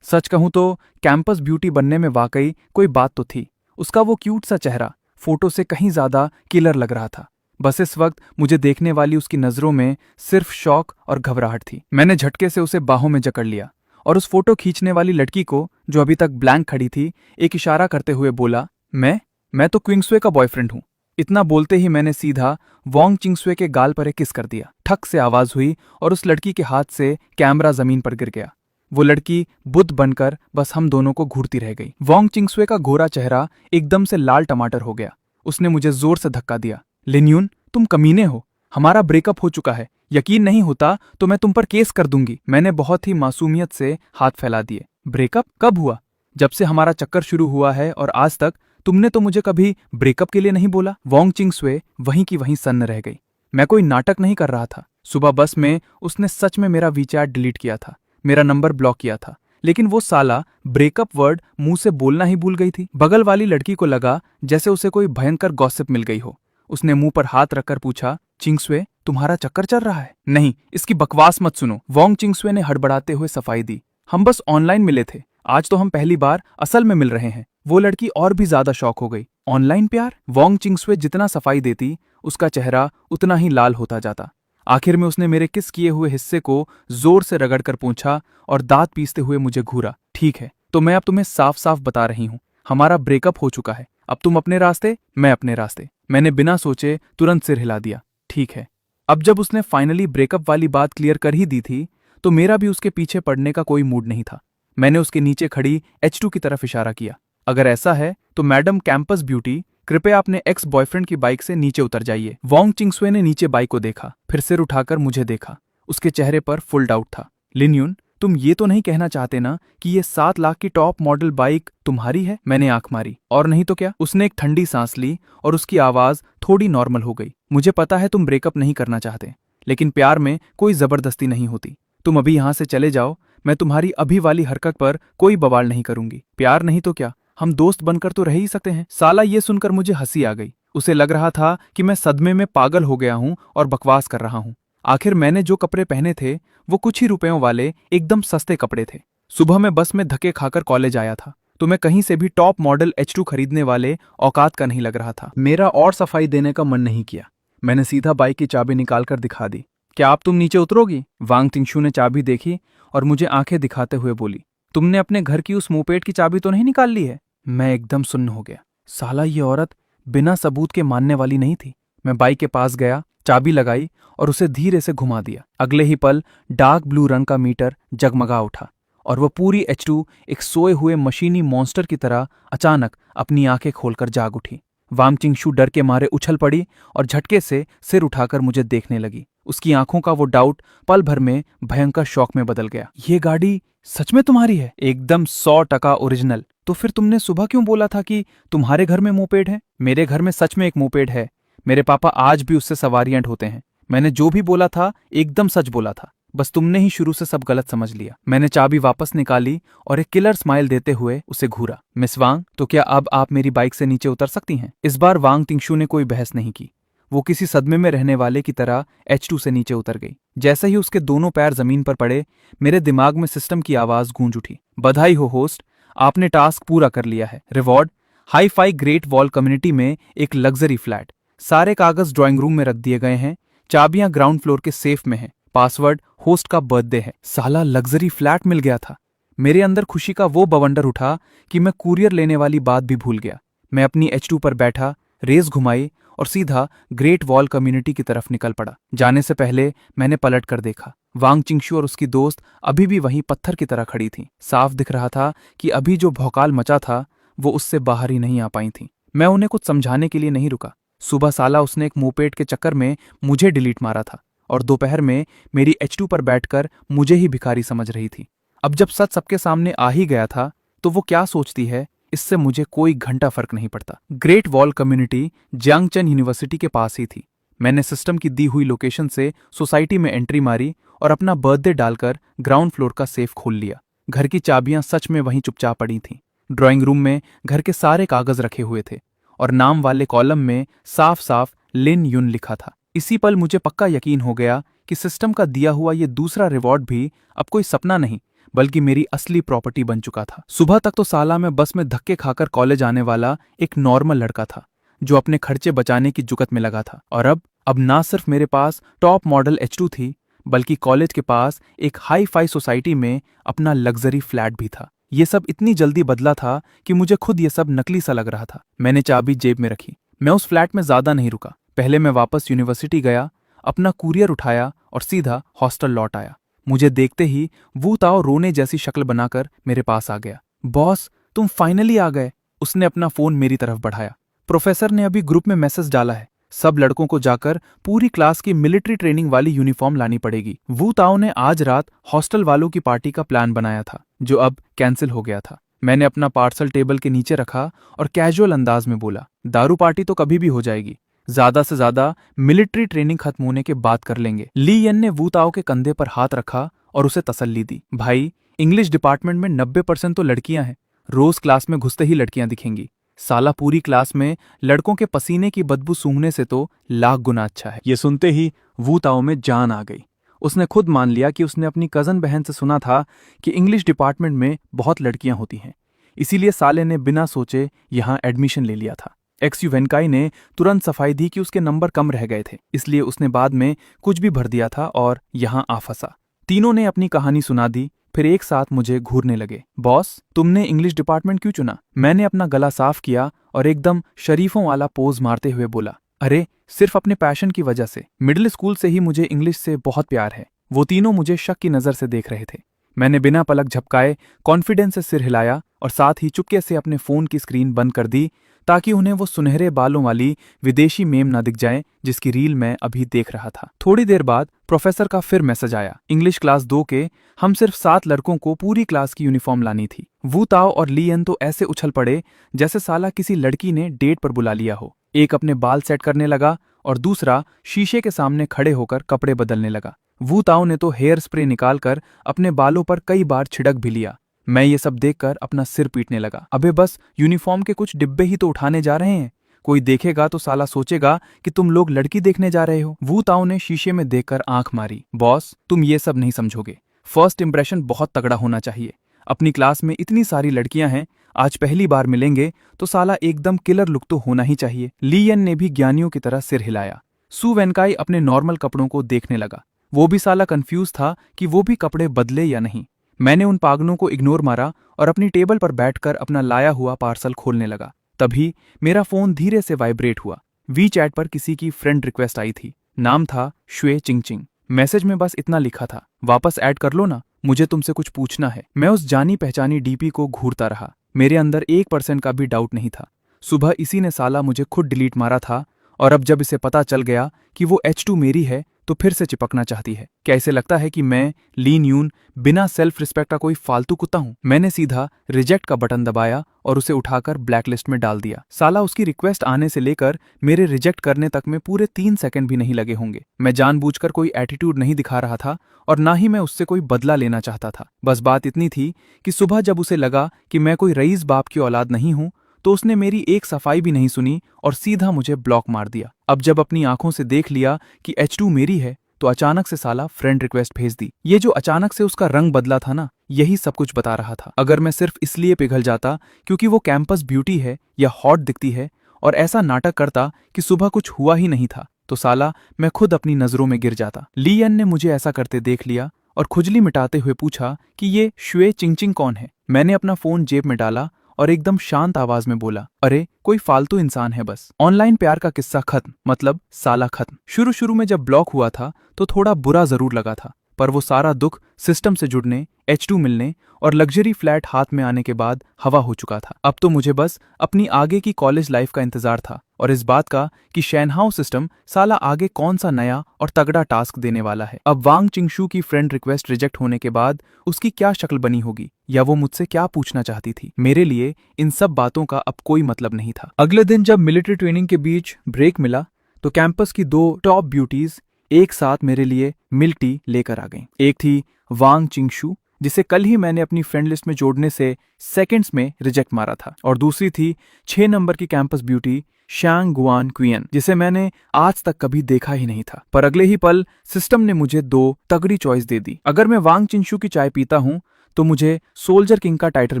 सच कहूं तो कैंपस ब्यूटी बनने में वाकई कोई बात तो थी। उसका वो क्यूट सा चेहरा फोटो से कहीं ज्यादा किलर लग रहा था। बस इस वक्त मुझे देखने वाली उसकी नजरों में सिर्फ शौक और घबराहट थी। मैंने झटके से उसे बाहों में जकड़ लिया और उस फोटो खींचने वाली लड़की को, जो अभी तक ब्लैंक खड़ी थी, एक इशारा करते हुए बोला, मैं तो क्विंगसुए का बॉयफ्रेंड हूं। इतना बोलते ही मैंने सीधा वांग चिंगशुए के गाल पर एक किस कर दिया। ठक से आवाज हुई और उस लड़की के हाथ से कैमरा जमीन पर गिर गया। वो लड़की बुद्ध बनकर बस हम दोनों को घूरती रह गई। वांग चिंगशुए का गोरा चेहरा एकदम से लाल टमाटर हो गया। उसने मुझे जोर से धक्का दिया। लिन्यून, तुम कमीने हो, हमारा ब्रेकअप हो चुका है। यकीन नहीं होता तो मैं तुम पर केस कर दूंगी। मैंने बहुत ही मासूमियत से हाथ फैला दिए। ब्रेकअप कब हुआ? जब से हमारा चक्कर शुरू हुआ है और आज तक तुमने तो मुझे कभी ब्रेकअप के लिए नहीं बोला। वांग चिंगशुए वहीं की वहीं सन्न रह गई। मैं कोई नाटक नहीं कर रहा था। सुबह बस में उसने सच में मेरा वीचैट डिलीट किया था, मेरा नंबर ब्लॉक किया था, लेकिन वो साला ब्रेकअप वर्ड मुंह से बोलना ही भूल गई थी। बगल वाली लड़की को लगा जैसे उसे कोई भयंकर गॉसिप मिल गई हो। उसने मुंह पर हाथ रखकर पूछा, चिंगशुए, तुम्हारा चक्कर चल रहा है? नहीं, इसकी बकवास मत सुनो। वांग चिंगशुए ने हड़बड़ाते हुए सफाई दी। हम बस ऑनलाइन मिले थे, आज तो हम पहली बार असल में मिल रहे हैं। वो लड़की और भी ज्यादा शॉक हो गई। ऑनलाइन प्यार? वांग चिंगशुए जितना सफाई देती, उसका चेहरा उतना ही लाल होता जाता। आखिर में उसने मेरे किस किए हुए हिस्से को जोर से रगड़कर पूंछा और दांत पीसते हुए मुझे घूरा। ठीक है, तो मैं अब तुम्हें साफ साफ बता रही हूं, हमारा ब्रेकअप हो चुका है। अब तुम अपने रास्ते, मैं अपने रास्ते। मैंने बिना सोचे तुरंत सिर हिला दिया। ठीक है। अब जब उसने फाइनली ब्रेकअप वाली बात क्लियर कर ही दी थी, तो मेरा भी उसके पीछे पड़ने का कोई मूड नहीं था। मैंने उसके नीचे खड़ी H2 की तरफ इशारा किया। अगर ऐसा है तो मैडम कैंपस ब्यूटी, कृपया अपने एक्स बॉयफ्रेंड की बाइक से नीचे उतर जाइए। वांग चिंगशुए ने नीचे बाइक को देखा, फिर सिर उठाकर मुझे देखा। उसके चेहरे पर फुल डाउट था। लिन्यून, तुम ये तो नहीं कहना चाहते ना कि ये 7 लाख की टॉप मॉडल बाइक तुम्हारी है? मैंने आंख मारी। और नहीं तो क्या? उसने एक ठंडी सांस ली और उसकी आवाज थोड़ी नॉर्मल हो गई। मुझे पता है तुम ब्रेकअप नहीं करना चाहते, लेकिन प्यार में कोई जबरदस्ती नहीं होती। तुम अभी यहाँ से चले जाओ, मैं तुम्हारी अभी वाली हरकत पर कोई बवाल नहीं करूंगी। प्यार नहीं तो क्या, हम दोस्त बनकर तो रह ही सकते हैं। साला ये सुनकर मुझे हंसी आ गई। उसे लग रहा था कि मैं सदमे में पागल हो गया हूं और बकवास कर रहा हूं। आखिर मैंने जो कपड़े पहने थे वो कुछ ही रुपयों वाले एकदम सस्ते कपड़े थे। सुबह मैं बस में धक्के खाकर कॉलेज आया था, तो मैं कहीं से भी टॉप मॉडल H2 खरीदने वाले औकात का नहीं लग रहा था। मेरा और सफाई देने का मन नहीं किया। मैंने सीधा बाइक की चाबी निकालकर दिखा दी। क्या अब तुम नीचे उतरोगी? वांग तिंगशू ने चाबी देखी और मुझे आंखें दिखाते हुए बोली, तुमने अपने घर की उस मोपेड की चाबी तो नहीं निकाल ली है? मैं एकदम सुन्न हो गया। साला ये औरत बिना सबूत के मानने वाली नहीं थी। मैं बाइक के पास गया, चाबी लगाई और उसे धीरे से घुमा दिया। अगले ही पल डार्क ब्लू रंग का मीटर जगमगा उठा और वह पूरी H2 एक सोए हुए मशीनी मॉन्स्टर की तरह अचानक अपनी आंखें खोलकर जाग उठी। वांग चिंगशू डर के मारे उछल पड़ी और झटके से सिर उठाकर मुझे देखने लगी। उसकी आंखों का वो डाउट पल भर में भयंकर शौक में बदल गया। ये गाड़ी सच में तुम्हारी है? एकदम 100% ओरिजिनल। तो फिर तुमने सुबह क्यों बोला था कि तुम्हारे घर में मोपेड है? मेरे घर में सच में एक मोपेड है। मेरे पापा आज भी उससे सवारियां ढोते हैं। मैंने जो भी बोला था एकदम सच बोला था, बस तुमने ही शुरू से सब गलत समझ लिया। मैंने चाबी वापस निकाली और एक किलर स्माइल देते हुए उसे घूरा। मिस वांग, तो क्या अब आप मेरी बाइक से नीचे उतर सकती हैं? इस बार वांग तिंगशू ने कोई बहस नहीं की। वो किसी सदमे में रहने वाले की तरह H2 से नीचे उतर गई। जैसे ही उसके दोनों पैर जमीन पर पड़े, मेरे दिमाग में सिस्टम की आवाज गूंज उठी। बधाई हो होस्ट, आपने टास्क पूरा कर लिया है। Reward, hi fi great wall community में एक लग्जरी फ्लैट। सारे कागज ड्राइंग रूम में रख दिए गए हैं। चाबियां ग्राउंड फ्लोर के सेफ में हैं। पासवर्ड होस्ट का बर्थडे है। साला लग्जरी फ्लैट मिल गया था। मेरे अंदर खुशी का वो बवंडर उठा कि मैं कुरियर लेने वाली बात भी भूल गया। मैं अपनी H2 पर बैठा, रेस घुमाई और सीधा ग्रेट वॉल कम्युनिटी की तरफ निकल पड़ा। जाने से पहले मैंने पलट कर देखा। वांग चिंगशू और उसकी दोस्त अभी भी वहीं पत्थर की तरह खड़ी थीं। साफ दिख रहा था कि अभी जो भौकाल मचा था वो उससे बाहर ही नहीं आ पाई थीं। मैं उन्हें कुछ समझाने के लिए नहीं रुका। सुबह साला उसने एक मोपेड के चक्कर में मुझे डिलीट मारा था और दोपहर में मेरी H2 पर बैठकर मुझे ही भिखारी समझ रही थी। अब जब सच सबके सामने आ ही गया था तो वो क्या सोचती है, इससे मुझे कोई घंटा फर्क नहीं पड़ता। ग्रेट वॉल कम्युनिटी जियांगचन यूनिवर्सिटी के पास ही थी। मैंने सिस्टम की दी हुई लोकेशन से सोसाइटी में एंट्री मारी और अपना बर्थडे डालकर ग्राउंड फ्लोर का सेफ खोल लिया। घर की चाबियां सच में वहीं चुपचाप पड़ी थीं। ड्राइंग रूम में घर के सारे कागज रखे हुए थे और नाम वाले कॉलम में साफ साफ लिन युन लिखा था। इसी पल मुझे पक्का यकीन हो गया कि सिस्टम का दिया हुआ ये दूसरा रिवॉर्ड भी अब कोई सपना नहीं बल्कि मेरी असली प्रॉपर्टी बन चुका था। सुबह तक तो साला मैं बस में धक्के खाकर कॉलेज आने वाला एक नॉर्मल लड़का था जो अपने खर्चे बचाने की जुगत में लगा था। और अब ना सिर्फ मेरे पास टॉप मॉडल H2 थी, बल्कि कॉलेज के पास एक हाई फाई सोसाइटी में अपना लग्जरी फ्लैट भी था। ये सब इतनी जल्दी बदला था कि मुझे खुद ये सब नकली सा लग रहा था। मैंने चाबी जेब में रखी। मैं उस फ्लैट में ज्यादा नहीं रुका। पहले मैं वापस यूनिवर्सिटी गया, अपना कुरियर उठाया और सीधा हॉस्टल लौट आया। मुझे देखते ही वू ताओ रोने जैसी शक्ल बनाकर मेरे पास आ गया। बॉस, तुम फाइनली आ गए। उसने अपना फोन मेरी तरफ बढ़ाया। प्रोफेसर ने अभी ग्रुप में मैसेज डाला है, सब लड़कों को जाकर पूरी क्लास की मिलिट्री ट्रेनिंग वाली यूनिफॉर्म लानी पड़ेगी। वू ताओ ने आज रात हॉस्टल वालों की पार्टी का प्लान बनाया था जो अब कैंसिल हो गया था। मैंने अपना पार्सल टेबल के नीचे रखा और कैजुअल अंदाज में बोला, दारू पार्टी तो कभी भी हो जाएगी, ज्यादा से ज्यादा मिलिट्री ट्रेनिंग खत्म होने के बाद कर लेंगे। ली यन ने वू ताओ के कंधे पर हाथ रखा और उसे तसल्ली दी। भाई, इंग्लिश डिपार्टमेंट में 90% तो लड़कियां हैं। रोज क्लास में घुसते ही लड़कियां दिखेंगी। साला पूरी क्लास में लड़कों के पसीने की बदबू सूंघने से तो लाख गुना अच्छा है। ये सुनते ही वू ताओ में जान आ गई। उसने खुद मान लिया कि उसने अपनी कजन बहन से सुना था कि इंग्लिश डिपार्टमेंट में बहुत लड़कियां होती हैं, इसीलिए साले ने बिना सोचे यहां एडमिशन ले लिया था। XU वेंकाई ने तुरंत सफाई दी कि उसके नंबर कम रह गए थे, इसलिए उसने बाद में कुछ भी भर दिया था और यहां आ फंसा। तीनों ने अपनी कहानी सुना दी, फिर एक साथ मुझे घूरने लगे। बॉस, तुमने इंग्लिश डिपार्टमेंट क्यों चुना? मैंने अपना गला साफ किया और एकदम शरीफों वाला पोज मारते हुए बोला, अरे सिर्फ अपने पैशन की वजह से। मिडिल स्कूल से ही मुझे इंग्लिश से बहुत प्यार है। वो तीनों मुझे शक की नजर से देख रहे थे। मैंने बिना पलक झपकाए कॉन्फिडेंस से सिर हिलाया और साथ ही चुपके से अपने फोन की स्क्रीन बंद कर दी ताकि उन्हें वो सुनहरे बालों वाली विदेशी मेम ना दिख जाए जिसकी रील मैं अभी देख रहा था। थोड़ी देर बाद प्रोफेसर का फिर मैसेज आया, इंग्लिश क्लास 2 के हम सिर्फ 7 लड़कों को पूरी क्लास की यूनिफॉर्म लानी थी। वू ताओ और लियन तो ऐसे उछल पड़े जैसे साला किसी लड़की ने डेट पर बुला लिया हो। एक अपने बाल सेट करने लगा और दूसरा शीशे के सामने खड़े होकर कपड़े बदलने लगा। वू ताओ ने तो हेयर स्प्रे निकालकर अपने बालों पर कई बार छिड़क भी लिया। मैं ये सब देखकर अपना सिर पीटने लगा। अबे बस यूनिफॉर्म के कुछ डिब्बे ही तो उठाने जा रहे हैं, कोई देखेगा तो साला सोचेगा कि तुम लोग लड़की देखने जा रहे हो। वू ताओ ने शीशे में देखकर आंख मारी। बॉस, तुम ये सब नहीं समझोगे। फर्स्ट इंप्रेशन बहुत तगड़ा होना चाहिए। अपनी क्लास में इतनी सारी लड़कियां हैं, आज पहली बार मिलेंगे तो साला एकदम किलर लुक तो होना ही चाहिए। लियन ने भी ज्ञानियों की तरह सिर हिलाया। सु वेनकाई अपने नॉर्मल कपड़ों को देखने लगा। वो भी साला कंफ्यूज था कि वो भी कपड़े बदले या नहीं। मैंने उन पागलों को इग्नोर मारा और अपनी टेबल पर बैठकर अपना लाया हुआ पार्सल खोलने लगा। तभी मेरा फोन धीरे से वाइब्रेट हुआ। वी चैट पर किसी की फ्रेंड रिक्वेस्ट आई थी। नाम था शुए चिंगचिंग। मैसेज में बस इतना लिखा था, वापस ऐड कर लो ना, मुझे तुमसे कुछ पूछना है। मैं उस जानी पहचानी डीपी को घूरता रहा। मेरे अंदर 1% का भी डाउट नहीं था। सुबह इसी ने साला मुझे खुद डिलीट मारा था और अब जब इसे पता चल गया कि वो H2 मेरी है तो फिर से चिपकना चाहती है। क्या इसे लगता है कि मैं लीन यून बिना सेल्फ रिस्पेक्ट का कोई फालतू कुत्ता हूं? मैंने सीधा रिजेक्ट का बटन दबाया और उसे उठाकर ब्लैकलिस्ट में डाल दिया। साला उसकी रिक्वेस्ट आने से लेकर मेरे रिजेक्ट करने तक में पूरे 3 सेकंड भी नहीं लगे होंगे। मैं जानबूझकर कोई एटीट्यूड नहीं दिखा रहा था और ना ही मैं उससे कोई बदला लेना चाहता था। बस बात इतनी थी कि सुबह जब उसे लगा कि मैं कोई रईस बाप की औलाद नहीं हूं तो उसने मेरी एक सफाई भी नहीं सुनी और सीधा मुझे ब्लॉक मार दिया। अब जब अपनी आंखों से देख लिया कि H2 मेरी है तो अचानक से साला फ्रेंड रिक्वेस्ट भेज दी। ये जो अचानक से उसका रंग बदला था ना, यही सब कुछ बता रहा था। अगर मैं सिर्फ इसलिए पिघल जाता क्योंकि वो कैंपस ब्यूटी है या हॉट दिखती है और ऐसा नाटक करता कि सुबह कुछ हुआ ही नहीं था, तो साला मैं खुद अपनी नजरों में गिर जाता। लियन ने मुझे ऐसा करते देख लिया और खुजली मिटाते हुए पूछा कि ये शुए चिंगचिंग कौन है। मैंने अपना फोन जेब में डाला और एकदम शांत आवाज में बोला, अरे कोई फालतू इंसान है बस। ऑनलाइन प्यार का किस्सा खत्म, मतलब साला खत्म। शुरू शुरू में जब ब्लॉक हुआ था तो थोड़ा बुरा जरूर लगा था, पर वो सारा दुख सिस्टम से जुड़ने, H2 मिलने और लग्जरी फ्लैट हाथ में आने के बाद हवा हो चुका था। अब तो मुझे बस अपनी आगे की कॉलेज लाइफ का इंतजार था और इस बात का कि शैनहाओ सिस्टम साला आगे कौन सा नया और तगड़ा टास्क देने वाला है। अब वांग चिंगशू की फ्रेंड रिक्वेस्ट रिजेक्ट होने के बाद उसकी क्या शक्ल बनी होगी या वो मुझसे क्या पूछना चाहती थी। मेरे लिए इन सब बातों का अब कोई मतलब नहीं था। अगले दिन जब मिलिट्री ट्रेनिंग के बीच ब्रेक मिला तो कैंपस की 2 टॉप ब्यूटीज एक साथ मेरे लिए मिल्क टी लेकर आ गईं। एक थी वांग चिंगशू, जिसे कल ही मैंने अपनी फ्रेंड लिस्ट में जोड़ने से सेकंड्स में रिजेक्ट मारा था, और दूसरी थी 6 नंबर की कैंपस ब्यूटी शांग गुआन क्वियन, जिसे मैंने आज तक कभी देखा ही नहीं था। पर अगले ही पल सिस्टम ने मुझे 2 तगड़ी चॉइस दे दी। अगर मैं वांग चिंगशू की चाय पीता हूं तो मुझे सोल्जर किंग का टाइटल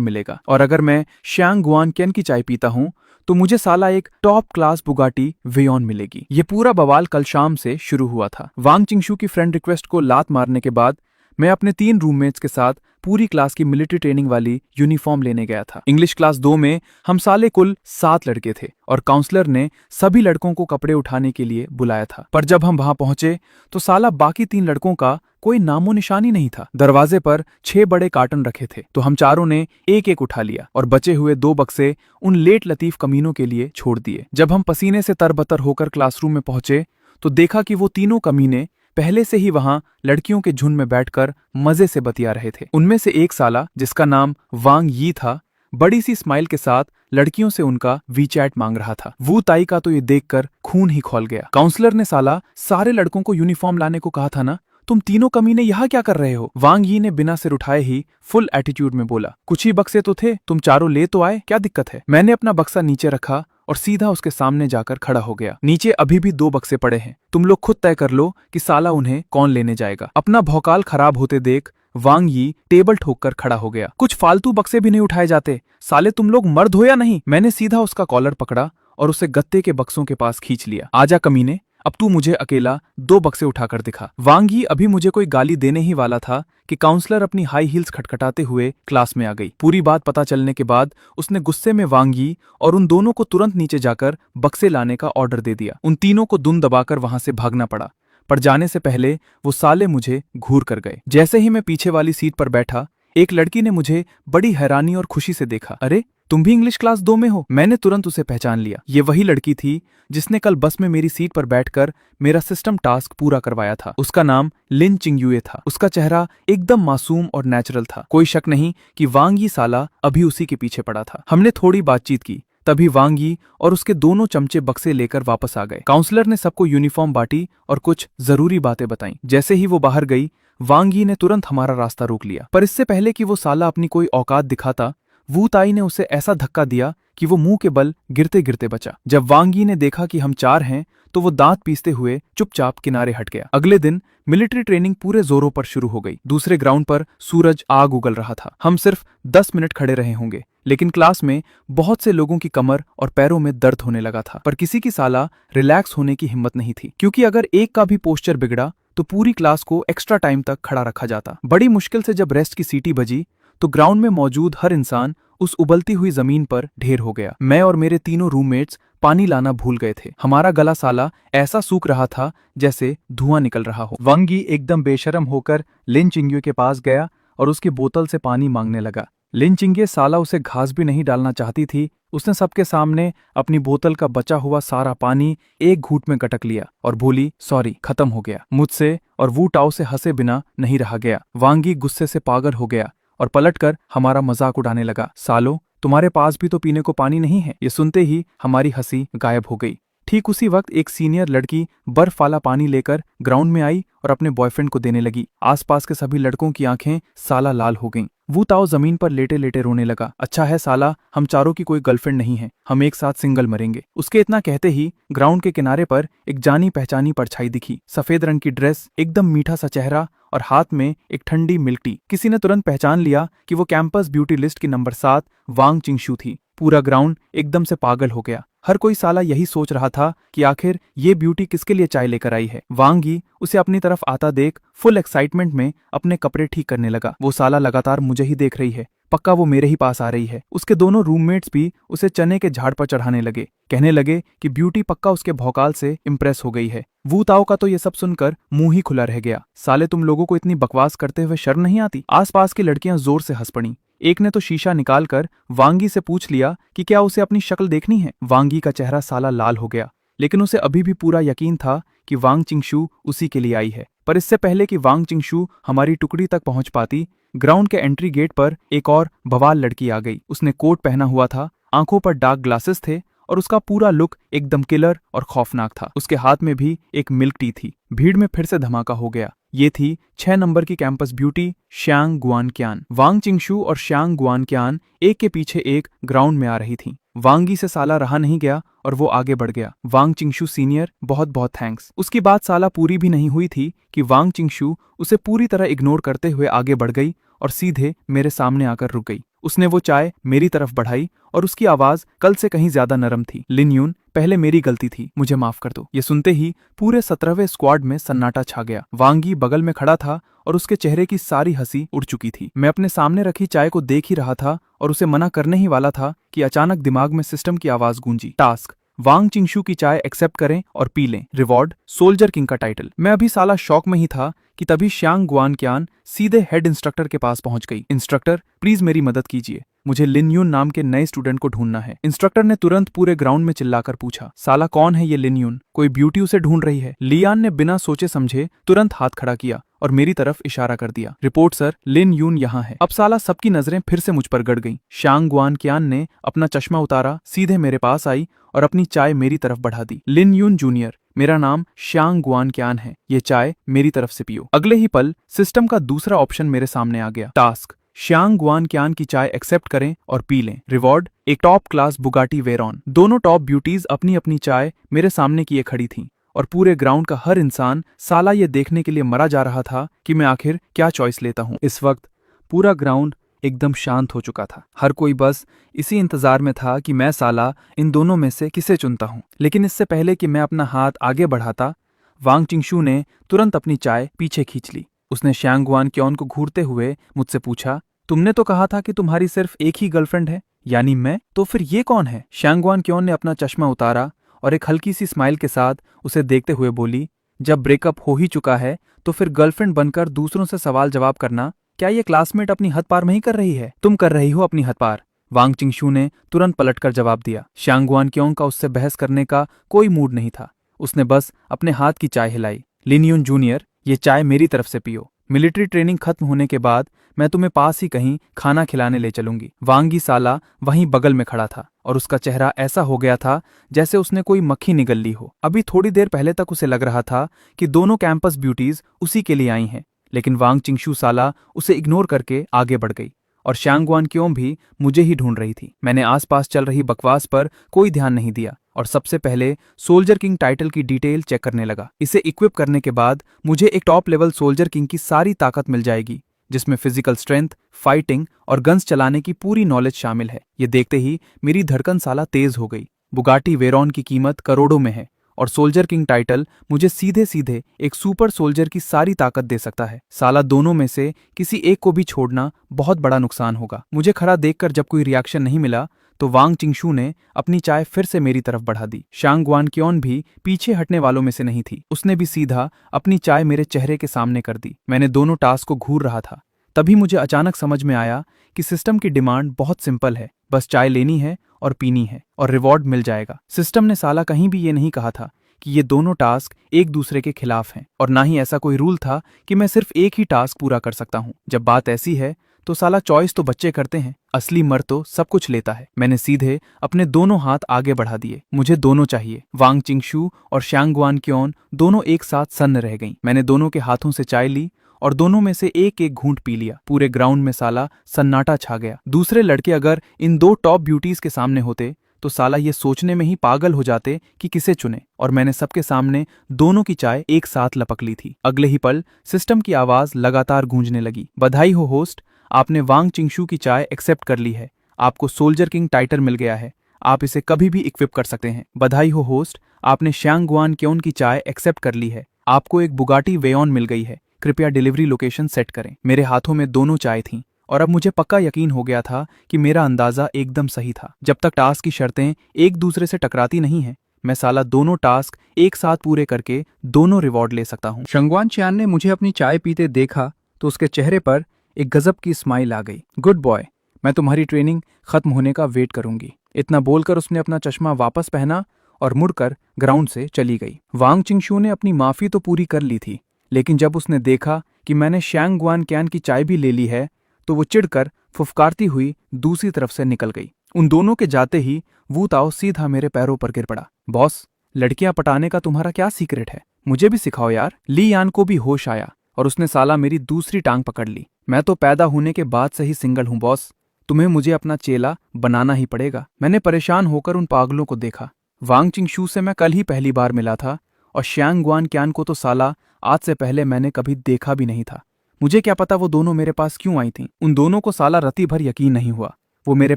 मिलेगा, और अगर मैं शांग गुआन क्वियन की चाय पीता हूं तो मुझे साला एक टॉप क्लास बुगाटी वेयॉन मिलेगी। ये पूरा बवाल कल शाम से शुरू हुआ था। वांग चिंगशू की फ्रेंड रिक्वेस्ट को लात मारने के बाद मैं अपने 3 रूममेट्स के साथ पूरी क्लास की मिलिट्री ट्रेनिंग वाली यूनिफॉर्म लेने गया था। इंग्लिश क्लास 2 में हम साले कुल 7 लड़के थे और काउंसलर ने सभी लड़कों को कपड़े उठाने के लिए बुलाया था। पर जब हम वहां पहुंचे तो साला बाकी 3 लड़कों का कोई नामो निशानी नहीं था। दरवाजे पर 6 बड़े कार्टन रखे थे तो हम चारों ने एक एक उठा लिया और बचे हुए 2 बक्से उन लेट लतीफ कमीनों के लिए छोड़ दिए। जब हम पसीने से तरबतर होकर क्लासरूम में पहुंचे तो देखा कि वो तीनों कमीने पहले से ही वहां लड़कियों के झुंड में बैठकर मजे से बतिया रहे थे। उनमें से एक साला, जिसका नाम वांग यी था, बड़ी सी स्माइल के साथ लड़कियों से उनका वीचैट मांग रहा था। वू ताई का तो ये देखकर खून ही खौल गया। काउंसलर ने साला सारे लड़कों को यूनिफॉर्म लाने को कहा था ना, तुम तीनों कमीने यहाँ क्या कर रहे हो? वांग यी ने बिना सिर उठाए ही फुल एटीट्यूड में बोला, कुछ ही बक्से तो थे, तुम चारों ले तो आए, क्या दिक्कत है? मैंने अपना बक्सा नीचे रखा और सीधा उसके सामने जाकर खड़ा हो गया। नीचे अभी भी 2 बक्से पड़े हैं, तुम लोग खुद तय कर लो कि साला उन्हें कौन लेने जाएगा। अपना भौकाल खराब होते देख वांग यी टेबल ठोककर खड़ा हो गया। कुछ फालतू बक्से भी नहीं उठाए जाते, साले तुम लोग मर्द हो या नहीं? मैंने सीधा उसका कॉलर पकड़ा और उसे गत्ते के बक्सों के पास खींच लिया। आजा कमीने, अब तू मुझे अकेला 2 बक्से उठाकर दिखा। वांग यी अभी मुझे कोई गाली देने ही वाला था कि काउंसलर अपनी हाई हील्स खटखटाते हुए क्लास में आ गई। पूरी बात पता चलने के बाद उसने गुस्से में वांग यी और उन दोनों को तुरंत नीचे जाकर बक्से लाने का ऑर्डर दे दिया। उन तीनों को दुम दबाकर वहां से भागना पड़ा, पर जाने से पहले वो साले मुझे घूर कर गए। जैसे ही मैं पीछे वाली सीट पर बैठा, एक लड़की ने मुझे बड़ी हैरानी और खुशी से देखा। अरे तुम भी इंग्लिश क्लास 2 में हो? मैंने तुरंत उसे पहचान लिया। ये वही लड़की थी जिसने कल बस में मेरी सीट पर बैठकर मेरा सिस्टम टास्क पूरा करवाया था। उसका नाम लिन चिंगयुए था। उसका चेहरा एकदम मासूम और नेचुरल था। कोई शक नहीं कि वांग यी साला अभी उसी के पीछे पड़ा था। हमने थोड़ी बातचीत की, तभी वांग यी और उसके दोनों चमचे बक्से लेकर वापस आ गए। काउंसलर ने सबको यूनिफॉर्म बांटी और कुछ जरूरी बातें बताई। जैसे ही वो बाहर गई, वांग यी ने तुरंत हमारा रास्ता रोक लिया। पर इससे पहले कि वो साला अपनी कोई औकात दिखाता, वू ताई ने उसे ऐसा धक्का दिया कि वो मुंह के बल गिरते गिरते बचा। जब वांग यी ने देखा कि हम 4 हैं, तो वो दांत पीसते हुए चुपचाप किनारे हट गया। अगले दिन मिलिट्री ट्रेनिंग पूरे जोरों पर शुरू हो गई। दूसरे ग्राउंड पर सूरज आग उगल रहा था। हम सिर्फ 10 मिनट खड़े रहे होंगे, लेकिन क्लास में बहुत से लोगों की कमर और पैरों में दर्द होने लगा था। पर किसी की साला रिलैक्स होने की हिम्मत नहीं थी, क्योंकि अगर एक का भी पोस्चर बिगड़ा तो पूरी क्लास को एक्स्ट्रा टाइम तक खड़ा रखा जाता। बड़ी मुश्किल से जब रेस्ट की सीटी बजी, तो ग्राउंड में मौजूद हर इंसान उस उबलती हुई जमीन पर ढेर हो गया। मैं और मेरे तीनों रूममेट्स पानी लाना भूल गए थे। हमारा गला साला ऐसा सूख रहा था जैसे धुआं निकल रहा हो। वांग यी एकदम बेशरम होकर लिन चिंगयुए के पास गया और उसकी बोतल से पानी मांगने लगा। लिन चिंगयुए साला उसे घास भी नहीं डालना चाहती थी। उसने सबके सामने अपनी बोतल का बचा हुआ सारा पानी एक घूंट में गटक लिया और बोली, सॉरी, खत्म हो गया। मुझसे और वू टाओ से हंसे बिना नहीं रहा गया। वांग यी गुस्से से पागल हो गया और पलटकर हमारा मजाक उड़ाने लगा। सालो, तुम्हारे पास भी तो पीने को पानी नहीं है। ये सुनते ही हमारी हंसी गायब हो गई। ठीक उसी वक्त एक सीनियर लड़की बर्फ वाला पानी लेकर ग्राउंड में आई और अपने बॉयफ्रेंड को देने लगी। आसपास के सभी लड़कों की आंखें साला लाल हो गईं। वू ताओ जमीन पर लेटे लेटे रोने लगा। अच्छा है साला, हम चारों की कोई गर्लफ्रेंड नहीं है, हम एक साथ सिंगल मरेंगे। उसके इतना कहते ही ग्राउंड के किनारे पर एक जानी पहचानी परछाई दिखी। सफेद रंग की ड्रेस, एकदम मीठा सा चेहरा और हाथ में एक ठंडी मिल्क टी। किसी ने तुरंत पहचान लिया कि वो कैंपस ब्यूटी लिस्ट की नंबर 7 वांग चिंगशू थी। पूरा ग्राउंड एकदम से पागल हो गया। हर कोई साला यही सोच रहा था कि आखिर ये ब्यूटी किसके लिए चाय लेकर आई है। वांग यी उसे अपनी तरफ आता देख फुल एक्साइटमेंट में अपने कपड़े ठीक करने लगा। वो साला लगातार मुझे ही देख रही है, पक्का वो मेरे ही पास आ रही है। उसके दोनों रूममेट्स भी उसे चने के झाड़ पर चढ़ाने लगे। कहने लगे कि ब्यूटी पक्का उसके भौकाल से इम्प्रेस हो गई है। वू ताओ का तो ये सब सुनकर मुंह ही खुला रह गया। साले, तुम लोगों को इतनी बकवास करते हुए शर्म नहीं आती? आसपास की लड़कियां जोर से हंस पड़ी। एक ने तो शीशा निकालकर वांग यी से पूछ लिया कि क्या उसे अपनी शक्ल देखनी है। वांग यी का चेहरा साला लाल हो गया, लेकिन उसे अभी भी पूरा यकीन था कि वांग चिंगशू उसी के लिए आई है। पर इससे पहले कि वांग चिंगशू हमारी टुकड़ी तक पहुंच पाती, ग्राउंड के एंट्री गेट पर एक और बवाल लड़की आ गई। उसने कोट पहना हुआ था, आंखों पर डार्क ग्लासेस थे और उसका पूरा लुक एकदम किलर और खौफनाक था। उसके हाथ में भी एक मिल्क टी थी। भीड़ में फिर से धमाका हो गया। ये थी 6 नंबर की कैंपस ब्यूटी श्यांग गुआनक्यान। वांग चिंगशू और श्यांग गुआनक्यान एक के पीछे एक ग्राउंड में आ रही थी। वांग यी से साला रहा नहीं गया और वो आगे बढ़ गया। वांग चिंगशू सीनियर, बहुत बहुत थैंक्स। उसकी बात साला पूरी भी नहीं हुई थी कि वांग चिंगशू उसे पूरी तरह इग्नोर करते हुए आगे बढ़ गई और सीधे मेरे सामने आकर रुक गई। उसने वो चाय मेरी तरफ बढ़ाई और उसकी आवाज कल से कहीं ज्यादा नरम थी। लिन यून, पहले मेरी गलती थी, मुझे माफ कर दो। ये सुनते ही पूरे 17वें स्क्वाड में सन्नाटा छा गया। वांग यी बगल में खड़ा था और उसके चेहरे की सारी हंसी उड़ चुकी थी। मैं अपने सामने रखी चाय को देख ही रहा था और उसे मना करने ही वाला था कि अचानक दिमाग में सिस्टम की आवाज गूंजी। टास्क, वांग चिंगशू की चाय एक्सेप्ट करें और पी लें। रिवॉर्ड, सोल्जर किंग का टाइटल। मैं अभी साला शौक में ही था कि तभी श्यांग गुआनक्यान सीधे हेड इंस्ट्रक्टर के पास पहुंच गई। इंस्ट्रक्टर, प्लीज मेरी मदद कीजिए, मुझे लिन यून नाम के नए स्टूडेंट को ढूंढना है। इंस्ट्रक्टर ने तुरंत पूरे ग्राउंड में चिल्लाकर पूछा, साला कौन है ये लिन यून? कोई ब्यूटी उसे ढूंढ रही है। लियान ने बिना सोचे समझे तुरंत हाथ खड़ा किया और मेरी तरफ इशारा कर दिया। रिपोर्ट सर, लिन यून यहाँ है। अब साला सबकी नजरें फिर से मुझ पर गड़ गईं। श्यांग गुआनक्यान ने अपना चश्मा उतारा, सीधे मेरे पास आई और अपनी चाय मेरी तरफ बढ़ा दी। लिन यून जूनियर, मेरा नाम श्यांग गुआनक्यान है, ये चाय मेरी तरफ से पियो। अगले ही पल सिस्टम का दूसरा ऑप्शन मेरे सामने आ गया। टास्क, श्यांग गुआनक्यान की चाय एक्सेप्ट करें और पी लें। रिवॉर्ड, एक टॉप क्लास बुगाटी वेरॉन। दोनों टॉप ब्यूटीज अपनी अपनी चाय मेरे सामने किए खड़ी थीं और पूरे ग्राउंड का हर इंसान साला ये देखने के लिए मरा जा रहा था कि मैं आखिर क्या चॉइस लेता हूँ। इस वक्त पूरा ग्राउंड एकदम शांत हो चुका था। हर कोई बस इसी इंतजार में था कि मैं साला इन दोनों में से किसे चुनता हूँ। लेकिन इससे पहले कि मैं अपना हाथ आगे बढ़ाता, वांग चिंगशू ने तुरंत अपनी चाय पीछे खींच ली। उसने श्यांग गुआनक्यान को घूरते हुए मुझसे पूछा, तुमने तो कहा था कि तुम्हारी सिर्फ एक ही गर्लफ्रेंड है, यानी मैं? तो फिर ये कौन है? श्यांग गुआनक्यान ने अपना चश्मा उतारा और एक हल्की सी स्माइल के साथ उसे देखते हुए बोली, जब ब्रेकअप हो ही चुका है तो फिर गर्लफ्रेंड बनकर दूसरों से सवाल जवाब करना, क्या ये क्लासमेट अपनी हद पार नहीं कर रही है? तुम कर रही हो अपनी हद पार। वांग चिंगशू ने तुरंत पलटकर जवाब दिया। शांगुआन क्योंग का उससे बहस करने का कोई मूड नहीं था। उसने बस अपने हाथ की चाय हिलाई। लिन यून जूनियर, ये चाय मेरी तरफ से पियो। मिलिट्री ट्रेनिंग खत्म होने के बाद मैं तुम्हें पास ही कहीं खाना खिलाने ले चलूंगी। वांगी साला वहीं बगल में खड़ा था और उसका चेहरा ऐसा हो गया था जैसे उसने कोई मक्खी निगल ली हो। अभी थोड़ी देर पहले तक उसे लग रहा था कि दोनों कैंपस ब्यूटीज उसी के लिए आई हैं, लेकिन वांग चिंगशू साला उसे इग्नोर करके आगे बढ़ गई और शांगवान क्यों भी मुझे ही ढूंढ रही थी। मैंने आसपास चल रही बकवास पर कोई ध्यान नहीं दिया और सबसे पहले सोल्जर किंग टाइटल की डिटेल चेक करने लगा। इसे इक्विप करने के बाद मुझे एक टॉप लेवल सोल्जर किंग की सारी ताकत मिल जाएगी, जिसमें फिजिकल स्ट्रेंथ, फाइटिंग और गन्स चलाने की पूरी नॉलेज शामिल है। ये देखते ही मेरी धड़कन साला तेज हो गई। बुगाटी वेरॉन की कीमत करोड़ों में है और सोल्जर किंग टाइटल मुझे सीधे सीधे एक सुपर सोल्जर की सारी ताकत दे सकता है। साला दोनों में से किसी एक को भी छोड़ना बहुत बड़ा नुकसान होगा। मुझे खड़ा देखकर जब कोई रिएक्शन नहीं मिला तो वांग चिंगशू ने अपनी चाय फिर से मेरी तरफ बढ़ा दी। शांगवान क्योन भी पीछे हटने वालों में से नहीं थी। उसने भी सीधा अपनी चाय मेरे चेहरे के सामने कर दी। मैंने दोनों टास्क को घूर रहा था, तभी मुझे अचानक समझ में आया कि सिस्टम की डिमांड बहुत सिंपल है, बस चाय लेनी है और पीनी है और रिवॉर्ड मिल जाएगा। सिस्टम ने साला कहीं भी ये नहीं कहा था कि ये दोनों टास्क एक दूसरे के खिलाफ हैं, और ना ही ऐसा कोई रूल था कि मैं सिर्फ एक ही टास्क पूरा कर सकता हूँ। जब बात ऐसी है तो साला चॉइस तो बच्चे करते हैं, असली मर्द तो सब कुछ लेता है। मैंने सीधे अपने दोनों हाथ आगे बढ़ा दिए। मुझे दोनों चाहिए। वांग चिंगशू और शांगवान क्योन दोनों एक साथ सन्न रह गईं। मैंने दोनों के हाथों से चाय ली और दोनों में से एक एक घूंट पी लिया। पूरे ग्राउंड में साला सन्नाटा छा गया। दूसरे लड़के अगर इन दो टॉप ब्यूटीज के सामने होते तो साला ये सोचने में ही पागल हो जाते कि किसे चुने, और मैंने सबके सामने दोनों की चाय एक साथ लपक ली थी। अगले ही पल सिस्टम की आवाज लगातार गूंजने लगी। बधाई हो होस्ट, आपने वांग चिंगशू की चाय एक्सेप्ट कर ली है। आपको सोल्जर किंग टाइटल मिल गया है। आप इसे कभी भी इक्विप कर सकते हैं। बधाई हो होस्ट, आपने शांगवान क्योन की चाय एक्सेप्ट कर ली है। आपको एक बुगाटी वेयॉन मिल गई है। कृपया डिलीवरी लोकेशन सेट करें। मेरे हाथों में दोनों चाय थीं और अब मुझे पक्का यकीन हो गया था कि मेरा अंदाजा एकदम सही था। जब तक टास्क की शर्तें एक दूसरे से टकराती नहीं हैं, मैं साला दोनों टास्क एक साथ पूरे करके दोनों रिवॉर्ड ले सकता हूँ। शंगवान चियान ने मुझे अपनी चाय पीते देखा तो उसके चेहरे पर एक गजब की स्माइल आ गई। गुड बॉय, मैं तुम्हारी ट्रेनिंग खत्म होने का वेट करूंगी। इतना बोलकर उसने अपना चश्मा वापस पहना और मुड़कर ग्राउंड से चली गई। वांग चिंगशू ने अपनी माफी तो पूरी कर ली थी, लेकिन जब उसने देखा कि मैंने शांगवान क्यान की चाय भी ले ली है तो वो चिढ़कर फुफकारती हुई दूसरी तरफ से निकल गई। उन दोनों के जाते ही वू ताओ सीधा मेरे पैरों पर गिर पड़ा। बॉस, लड़कियां पटाने का तुम्हारा क्या सीक्रेट है? मुझे भी सिखाओ यार। ली यान को भी होश आया और उसने साला मेरी दूसरी टांग पकड़ ली। मैं तो पैदा होने के बाद से ही सिंगल हूं बॉस, तुम्हें मुझे अपना चेला बनाना ही पड़ेगा। मैंने परेशान होकर उन पागलों को देखा। वांग चिंगशू से मैं कल ही पहली बार मिला था और शांगवान क्यान को तो साला आज से पहले मैंने कभी देखा भी नहीं था। मुझे क्या पता वो दोनों मेरे पास क्यों आई थीं। उन दोनों को साला रत्ती भर यकीन नहीं हुआ। वो मेरे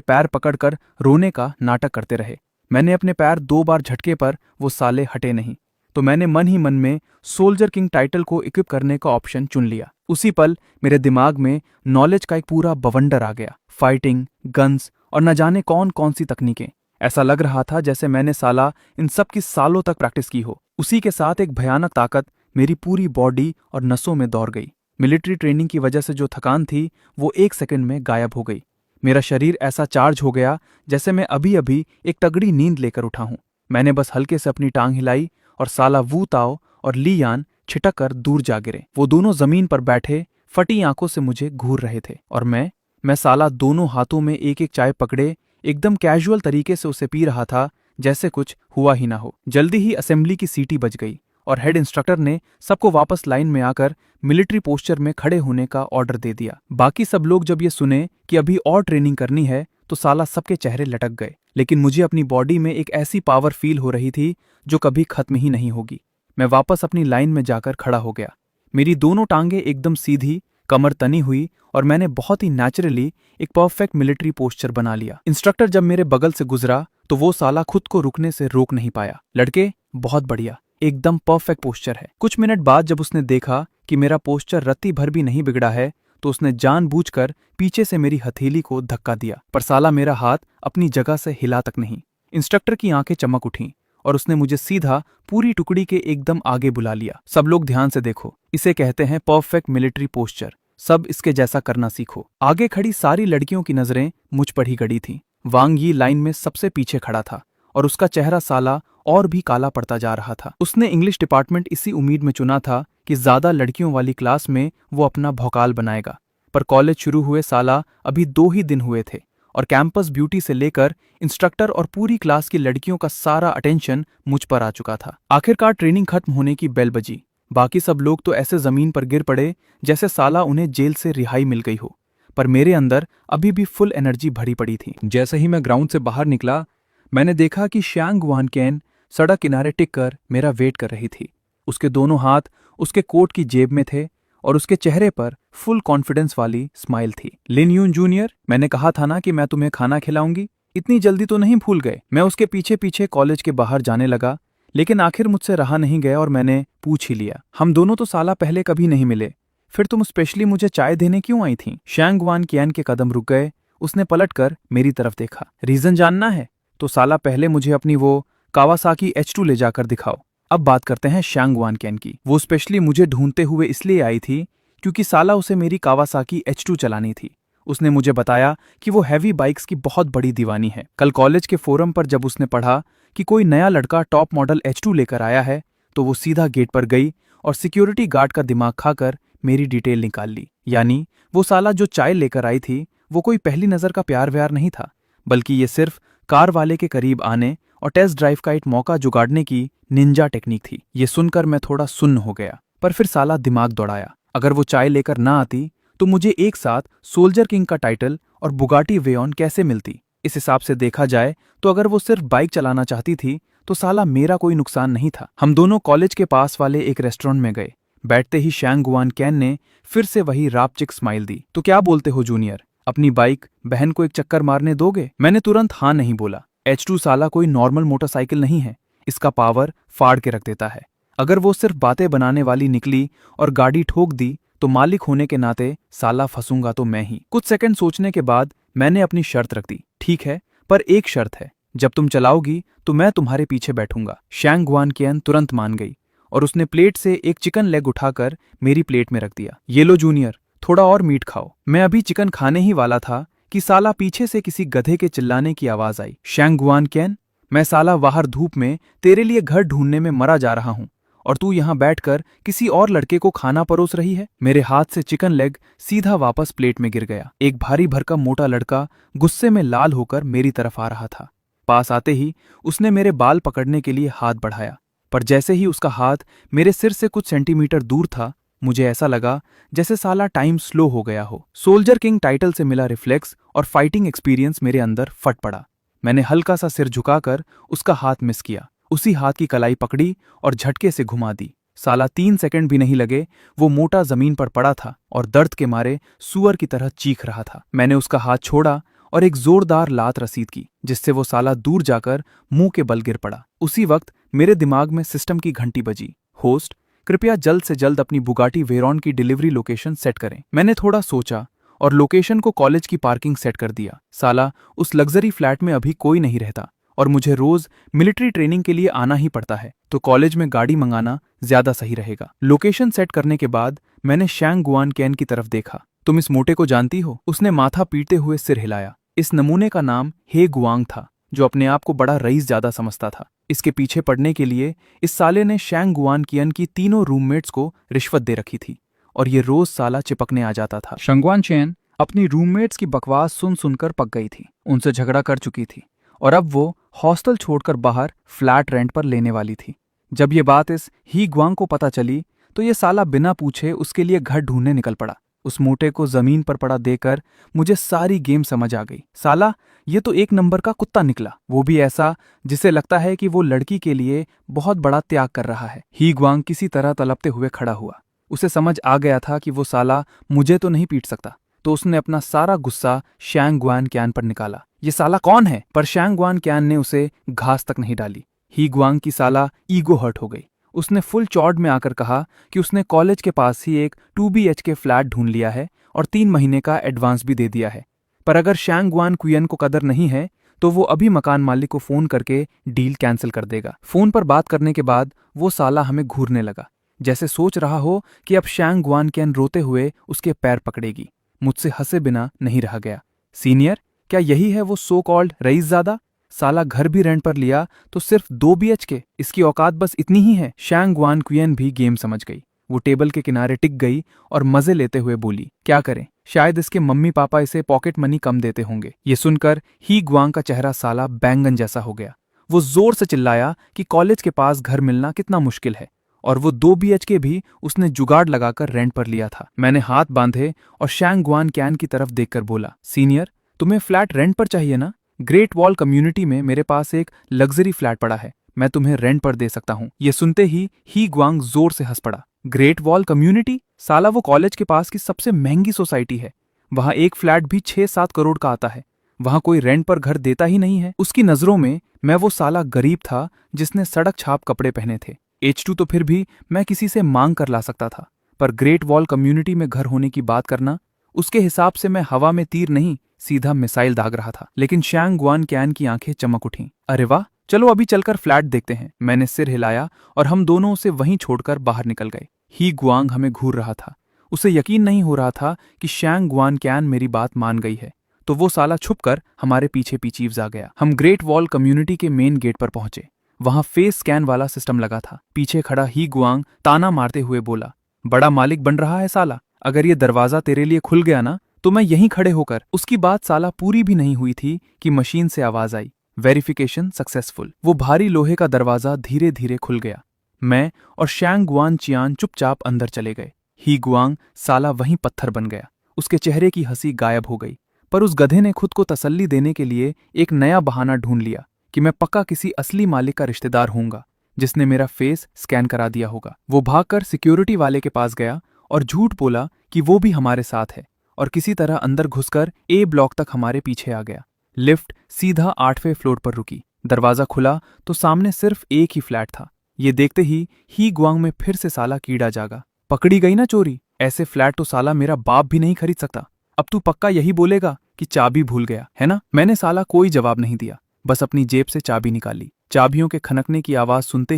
पैर पकड़कर रोने का नाटक करते रहे। मैंने अपने पैर 2 बार झटके पर वो साले हटे नहीं, तो मैंने मन ही मन में सोल्जर किंग टाइटल को इक्विप करने का ऑप्शन चुन लिया। उसी पल मेरे दिमाग में नॉलेज का एक पूरा बवंडर आ गया। फाइटिंग, गन्स और न जाने कौन कौन सी तकनीकें। ऐसा लग रहा था जैसे मैंने साला इन सब की सालों तक प्रैक्टिस की हो। उसी के साथ एक भयानक ताकत मेरी पूरी बॉडी और नसों में दौड़ गई। मिलिट्री ट्रेनिंग की वजह से जो थकान थी वो 1 सेकंड में गायब हो गई। मेरा शरीर ऐसा चार्ज हो गया जैसे मैं अभी अभी एक तगड़ी नींद लेकर उठा हूं। मैंने बस हल्के से अपनी टांग हिलाई और साला वू ताओ और ली यान छिटक कर दूर जा गिरे। वो दोनों जमीन पर बैठे फटी आंखों से मुझे घूर रहे थे और मैं साला दोनों हाथों में एक एक चाय पकड़े एकदम कैजुअल तरीके से उसे पी रहा था जैसे कुछ हुआ ही ना हो। जल्दी ही असेंबली की सीटी बज गई और हेड इंस्ट्रक्टर ने सबको वापस लाइन में आकर मिलिट्री पोस्चर में खड़े होने का ऑर्डर दे दिया। बाकी सब लोग जब ये सुने कि अभी और ट्रेनिंग करनी है तो साला सबके चेहरे लटक गए, लेकिन मुझे अपनी बॉडी में एक ऐसी पावर फील हो रही थी जो कभी खत्म ही नहीं होगी। मैं वापस अपनी लाइन में जाकर खड़ा हो गया। मेरी दोनों टांगें एकदम सीधी, कमर तनी हुई और मैंने बहुत ही नेचुरली एक परफेक्ट मिलिट्री पोस्चर बना लिया। इंस्ट्रक्टर जब मेरे बगल से गुजरा तो वो साला खुद को रुकने से रोक नहीं पाया। लड़के, बहुत बढ़िया, एकदम परफेक्ट पोस्चर है। कुछ मिनट बाद जब उसने देखा कि मेरा पोस्चर रत्ती भर भी नहीं बिगड़ा है तो उसने जानबूझकर पीछे से मेरी हथेली को धक्का दिया, पर साला मेरा हाथ अपनी जगह से हिला तक नहीं। इंस्ट्रक्टर की आंखें चमक उठीं और उसने मुझे सीधा पूरी टुकड़ी के एकदम आगे बुला लिया। सब लोग ध्यान से देखो, इसे कहते हैं परफेक्ट मिलिट्री पोस्चर। सब इसके जैसा करना सीखो। आगे खड़ी सारी लड़कियों की नजरें मुझ पर ही गड़ी थीं। वांग यी लाइन में सबसे पीछे खड़ा था और उसका चेहरा साला और भी काला पड़ता जा रहा था। उसने इंग्लिश डिपार्टमेंट इसी उम्मीद में चुना था कि ज्यादा लड़कियों वाली क्लास में वो अपना भौकाल बनाएगा। पर कॉलेज शुरू हुए साला अभी 2 ही दिन हुए थे और कैंपस ब्यूटी से लेकर इंस्ट्रक्टर और पूरी क्लास की लड़कियों का सारा अटेंशन मुझ पर आ चुका था। आखिरकार ट्रेनिंग खत्म होने की बेल बजी। बाकी सब लोग तो ऐसे जमीन पर गिर पड़े जैसे साला उन्हें जेल से रिहाई मिल गई हो, पर मेरे अंदर अभी भी फुल एनर्जी भरी पड़ी थी। जैसे ही मैं ग्राउंड से बाहर निकला, मैंने देखा कि शैंग वान केन सड़क किनारे टिक कर मेरा वेट कर रही थी। उसके दोनों हाथ उसके कोट की जेब में थे और उसके चेहरे पर फुल कॉन्फिडेंस वाली स्माइल थी। लिन यून जूनियर, मैंने कहा था ना कि मैं तुम्हें खाना खिलाऊंगी, इतनी जल्दी तो नहीं भूल गए। मैं उसके पीछे पीछे कॉलेज के बाहर जाने लगा, लेकिन आखिर मुझसे रहा नहीं गया और मैंने पूछ ही लिया, हम दोनों तो साला पहले कभी नहीं मिले, फिर तुम स्पेशली मुझे चाय देने क्यों आई थी? शैंग वान कियान के कदम रुक गए। उसने पलटकर मेरी तरफ देखा। रीजन जानना है? तो साला पहले मुझे अपनी वो कावासाकी H2 ले जाकर दिखाओ। अब बात करते हैं शैंग वान केन की। वो स्पेशली मुझे ढूंढते हुए इसलिए आई थी क्योंकि साला उसे मेरी कावासाकी H2 चलानी थी। उसने मुझे बताया कि वो हैवी बाइक्स की बहुत बड़ी दीवानी है। कल कॉलेज के फोरम पर जब उसने पढ़ा कि कोई नया लड़का टॉप मॉडल H2 लेकर आया है, तो वो सीधा गेट पर गई और सिक्योरिटी गार्ड का दिमाग खाकर मेरी डिटेल निकाल ली। यानी वो साला जो चाय लेकर आई थी वो कोई पहली नजर का प्यार व्यार नहीं था, बल्कि ये सिर्फ कार वाले के करीब आने और टेस्ट ड्राइव का एक मौका जुगाड़ने की निंजा टेक्निक थी। ये सुनकर मैं थोड़ा सुन्न हो गया, पर फिर साला दिमाग दौड़ाया। अगर वो चाय लेकर ना आती तो मुझे एक साथ सोल्जर किंग का टाइटल और बुगाटी वेयॉन कैसे मिलती? इस हिसाब से देखा जाए तो अगर वो सिर्फ बाइक चलाना चाहती थी तो साला मेरा कोई नुकसान नहीं था। हम दोनों कॉलेज के पास वाले एक रेस्टोरेंट में गए। बैठते ही शैंग वान केन ने फिर से वही रापचिक स्माइल दी। तो क्या बोलते हो जूनियर, अपनी बाइक बहन को एक चक्कर मारने दोगे? मैंने तुरंत हाँ नहीं बोला। H2 साला कोई नॉर्मल मोटरसाइकिल नहीं है, इसका पावर फाड़ के रख देता है। अगर वो सिर्फ बातें बनाने वाली निकली और गाड़ी ठोक दी तो मालिक होने के नाते साला फंसूंगा तो मैं ही। कुछ सेकंड सोचने के बाद मैंने अपनी शर्त रख दी। ठीक है, पर एक शर्त है, जब तुम चलाओगी तो मैं तुम्हारे पीछे बैठूंगा। शैंग वान केन तुरंत मान गई और उसने प्लेट से एक चिकन लेग उठाकर मेरी प्लेट में रख दिया। ये लो जूनियर, थोड़ा और मीट खाओ। मैं अभी चिकन खाने ही वाला था कि साला पीछे से किसी गधे के चिल्लाने की आवाज आई। शैंग वान केन, मैं साला बाहर धूप में तेरे लिए घर ढूंढने में मरा जा रहा हूं और तू यहां बैठकर किसी और लड़के को खाना परोस रही है। मेरे हाथ से चिकन लेग सीधा वापस प्लेट में गिर गया। एक भारी भरकम मोटा लड़का गुस्से में लाल होकर मेरी तरफ आ रहा था। पास आते ही उसने मेरे बाल पकड़ने के लिए हाथ बढ़ाया, पर जैसे ही उसका हाथ मेरे सिर से कुछ सेंटीमीटर दूर था, मुझे ऐसा लगा जैसे साला टाइम स्लो हो गया हो। सोल्जर किंग टाइटल से मिला रिफ्लेक्स और फाइटिंग एक्सपीरियंस मेरे अंदर फट पड़ा। मैंने हल्का सा सिर झुकाकर उसका हाथ मिस किया, उसी हाथ की कलाई पकड़ी और झटके से घुमा दी। साला 3 सेकंड भी नहीं लगे, वो मोटा जमीन पर पड़ा था और दर्द के मारे सुअर की तरह चीख रहा था। मैंने उसका हाथ छोड़ा और एक जोरदार लात रसीद की, जिससे वो साला दूर जाकर मुंह के बल गिर पड़ा। उसी वक्त मेरे दिमाग में सिस्टम की घंटी बजी। होस्ट, कृपया जल्द से जल्द अपनी बुगाटी वेरॉन की डिलीवरी लोकेशन सेट करें। मैंने थोड़ा सोचा और लोकेशन को कॉलेज की पार्किंग सेट कर दिया। साला उस लग्जरी फ्लैट में अभी कोई नहीं रहता और मुझे रोज मिलिट्री ट्रेनिंग के लिए आना ही पड़ता है, तो कॉलेज में गाड़ी मंगाना ज्यादा सही रहेगा। लोकेशन सेट करने के बाद मैंने शैंग वान केन की तरफ देखा। तुम इस मोटे को जानती हो? उसने माथा पीटते हुए सिर हिलाया। इस नमूने का नाम हे गुआंग था, जो अपने आप को बड़ा रईस ज्यादा समझता था। इसके पीछे पड़ने के लिए इस साले ने शैंग वान कियन की तीनों रूममेट्स को रिश्वत दे रखी थी और ये रोज साला चिपकने आ जाता था। शंगवान चेन अपनी रूममेट्स की बकवास सुन सुनकर पक गई थी, उनसे झगड़ा कर चुकी थी और अब वो हॉस्टल छोड़कर बाहर फ्लैट रेंट पर लेने वाली थी। जब ये बात इस ही गुआंग को पता चली तो ये साला बिना पूछे उसके लिए घर ढूंढने निकल पड़ा। उस मोटे को जमीन पर पड़ा देकर मुझे सारी गेम समझ आ गई। साला ये तो एक नंबर का कुत्ता निकला, वो भी ऐसा जिसे लगता है कि वो लड़की के लिए बहुत बड़ा त्याग कर रहा है। ही गुआंग किसी तरह तलपते हुए खड़ा हुआ। उसे समझ आ गया था कि वो साला मुझे तो नहीं पीट सकता, तो उसने अपना सारा गुस्सा शैंग वान कैन पर निकाला। ये साला कौन है? पर शैंग वान कैन ने उसे घास तक नहीं डाली। ही गुआंग की साला ईगो हर्ट हो गई। उसने फुल चौड़ में आकर कहा कि उसने कॉलेज के पास ही एक 2 BHK फ्लैट ढूंढ लिया है और 3 महीने का एडवांस भी दे दिया है। पर अगर शैंग वान कुयन को कदर नहीं है तो वो अभी मकान मालिक को फोन करके डील कैंसिल कर देगा। फोन पर बात करने के बाद वो साला हमें घूरने लगा, जैसे सोच रहा हो कि अब शैंग गुआन कैन रोते हुए उसके पैर पकड़ेगी। मुझसे हंसे बिना नहीं रह गया। सीनियर, क्या यही है वो सो कॉल्ड रईसजादा? साला घर भी रेंट पर लिया तो सिर्फ 2 BHK, इसकी औकात बस इतनी ही है। शैंग गुआन क्वियन भी गेम समझ गई। वो टेबल के किनारे टिक गई और मजे लेते हुए बोली, क्या करें, शायद इसके मम्मी पापा इसे पॉकेट मनी कम देते होंगे। ये सुनकर ही गुआंग का चेहरा साला बैंगन जैसा हो गया। वो जोर से चिल्लाया कि कॉलेज के पास घर मिलना कितना मुश्किल है, और वो 2 BHK भी उसने जुगाड़ लगाकर रेंट पर लिया था। मैंने हाथ बांधे और शैंग गुआन कैन की तरफ देखकर बोला, सीनियर, तुम्हें फ्लैट रेंट पर चाहिए ना? ग्रेट वॉल कम्युनिटी में मेरे पास एक लग्जरी फ्लैट पड़ा है, मैं तुम्हें रेंट पर दे सकता हूँ। ये सुनते ही गुआंग जोर से हंस पड़ा। Great wall community? साला वो कॉलेज के पास की सबसे महंगी सोसाइटी है। वहां एक फ्लैट भी 6-7 करोड़ का आता है। वहां कोई रेंट पर घर देता ही नहीं है। उसकी नजरों में मैं वो साला गरीब था जिसने सड़क छाप कपड़े पहने थे। H2 तो फिर भी मैं किसी से मांग कर ला सकता था, पर ग्रेट वॉल कम्युनिटी में घर होने की बात करना, उसके हिसाब से मैं हवा में तीर नहीं, सीधा मिसाइल दाग रहा था। लेकिन शैंग गुआन कैन की आंखें चमक उठीं। अरे वाह, चलो अभी चलकर फ्लैट देखते हैं। मैंने सिर हिलाया और हम दोनों उसे वहीं छोड़कर बाहर निकल गए। ही गुआंग हमें घूर रहा था। उसे यकीन नहीं हो रहा था कि शैंग गुआन कैन मेरी बात मान गई है, तो वो साला छुपकर हमारे पीछे पीछे आ गया। हम ग्रेट वॉल कम्युनिटी के मेन गेट पर पहुंचे। वहां फेस स्कैन वाला सिस्टम लगा था। पीछे खड़ा ही गुआंग ताना मारते हुए बोला, बड़ा मालिक बन रहा है साला, अगर ये दरवाजा तेरे लिए खुल गया ना तो मैं यहीं खड़े होकर। उसकी बात साला पूरी भी नहीं हुई थी कि मशीन से आवाज आई, वेरिफिकेशन सक्सेसफुल। वो भारी लोहे का दरवाजा धीरे धीरे खुल गया। मैं और शैंग गुआन चियान चुपचाप अंदर चले गए। ही गुआंग साला वहीं पत्थर बन गया। उसके चेहरे की हंसी गायब हो गई, पर उस गधे ने खुद को तसल्ली देने के लिए एक नया बहाना ढूंढ लिया कि मैं पक्का किसी असली मालिक का रिश्तेदार होऊंगा जिसने मेरा फेस स्कैन करा दिया होगा। वो भागकर सिक्योरिटी वाले के पास गया और झूठ बोला कि वो भी हमारे साथ है, और किसी तरह अंदर घुसकर A ब्लॉक तक हमारे पीछे आ गया। लिफ्ट सीधा 8वें फ्लोर पर रुकी। दरवाजा खुला तो सामने सिर्फ एक ही फ्लैट था। ये देखते ही गुआंग में फिर से साला कीड़ा जागा। पकड़ी गई ना चोरी, ऐसे फ्लैट तो साला मेरा बाप भी नहीं खरीद सकता। अब तू पक्का यही बोलेगा कि चाबी भूल गया है ना? मैंने साला कोई जवाब नहीं दिया, बस अपनी जेब से चाबी निकाली। चाबियों के खनकने की आवाज सुनते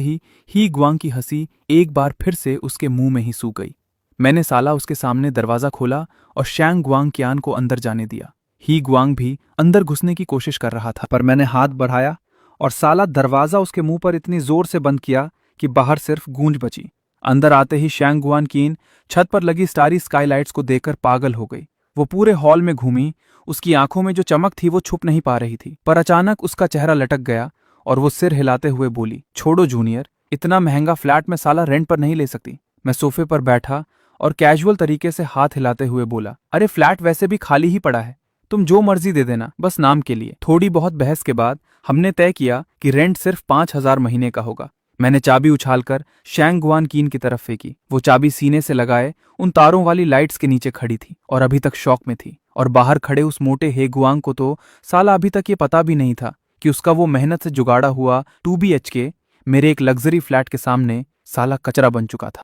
ही गुआंग की हंसी एक बार फिर से उसके मुंह में ही सूख गई। मैंने साला उसके सामने दरवाजा खोला और शैंग गुआंग क्यान को अंदर जाने दिया। ही गुआंग भी अंदर घुसने की कोशिश कर रहा था, पर मैंने हाथ बढ़ाया और साला दरवाजा उसके मुंह पर इतनी जोर से बंद किया कि बाहर सिर्फ गूंज बची। अंदर आते ही शैंग गुआन कीन छत पर लगी स्टारी स्काईलाइट्स को देखकर पागल हो गई। वो पूरे हॉल में घूमी। उसकी आंखों में जो चमक थी वो छुप नहीं पा रही थी, पर अचानक उसका चेहरा लटक गया और वो सिर हिलाते हुए बोली, छोड़ो जूनियर, इतना महंगा फ्लैट में साला रेंट पर नहीं ले सकती। मैं सोफे पर बैठा और कैजुअल तरीके से हाथ हिलाते हुए बोला, अरे फ्लैट वैसे भी खाली ही पड़ा है, तुम जो मर्जी दे देना, बस नाम के लिए। थोड़ी बहुत बहस के बाद हमने तय किया कि रेंट सिर्फ 5,000 महीने का होगा। मैंने चाबी उछालकर शैंग गुआन कीन की तरफ फेंकी। वो चाबी सीने से लगाए उन तारों वाली लाइट्स के नीचे खड़ी थी और अभी तक शॉक में थी। और बाहर खड़े उस मोटे हे गुआंग को तो साला अभी तक ये पता भी नहीं था कि उसका वो मेहनत से जुगाड़ा हुआ 2 BHK मेरे एक लग्जरी फ्लैट के सामने साला कचरा बन चुका था।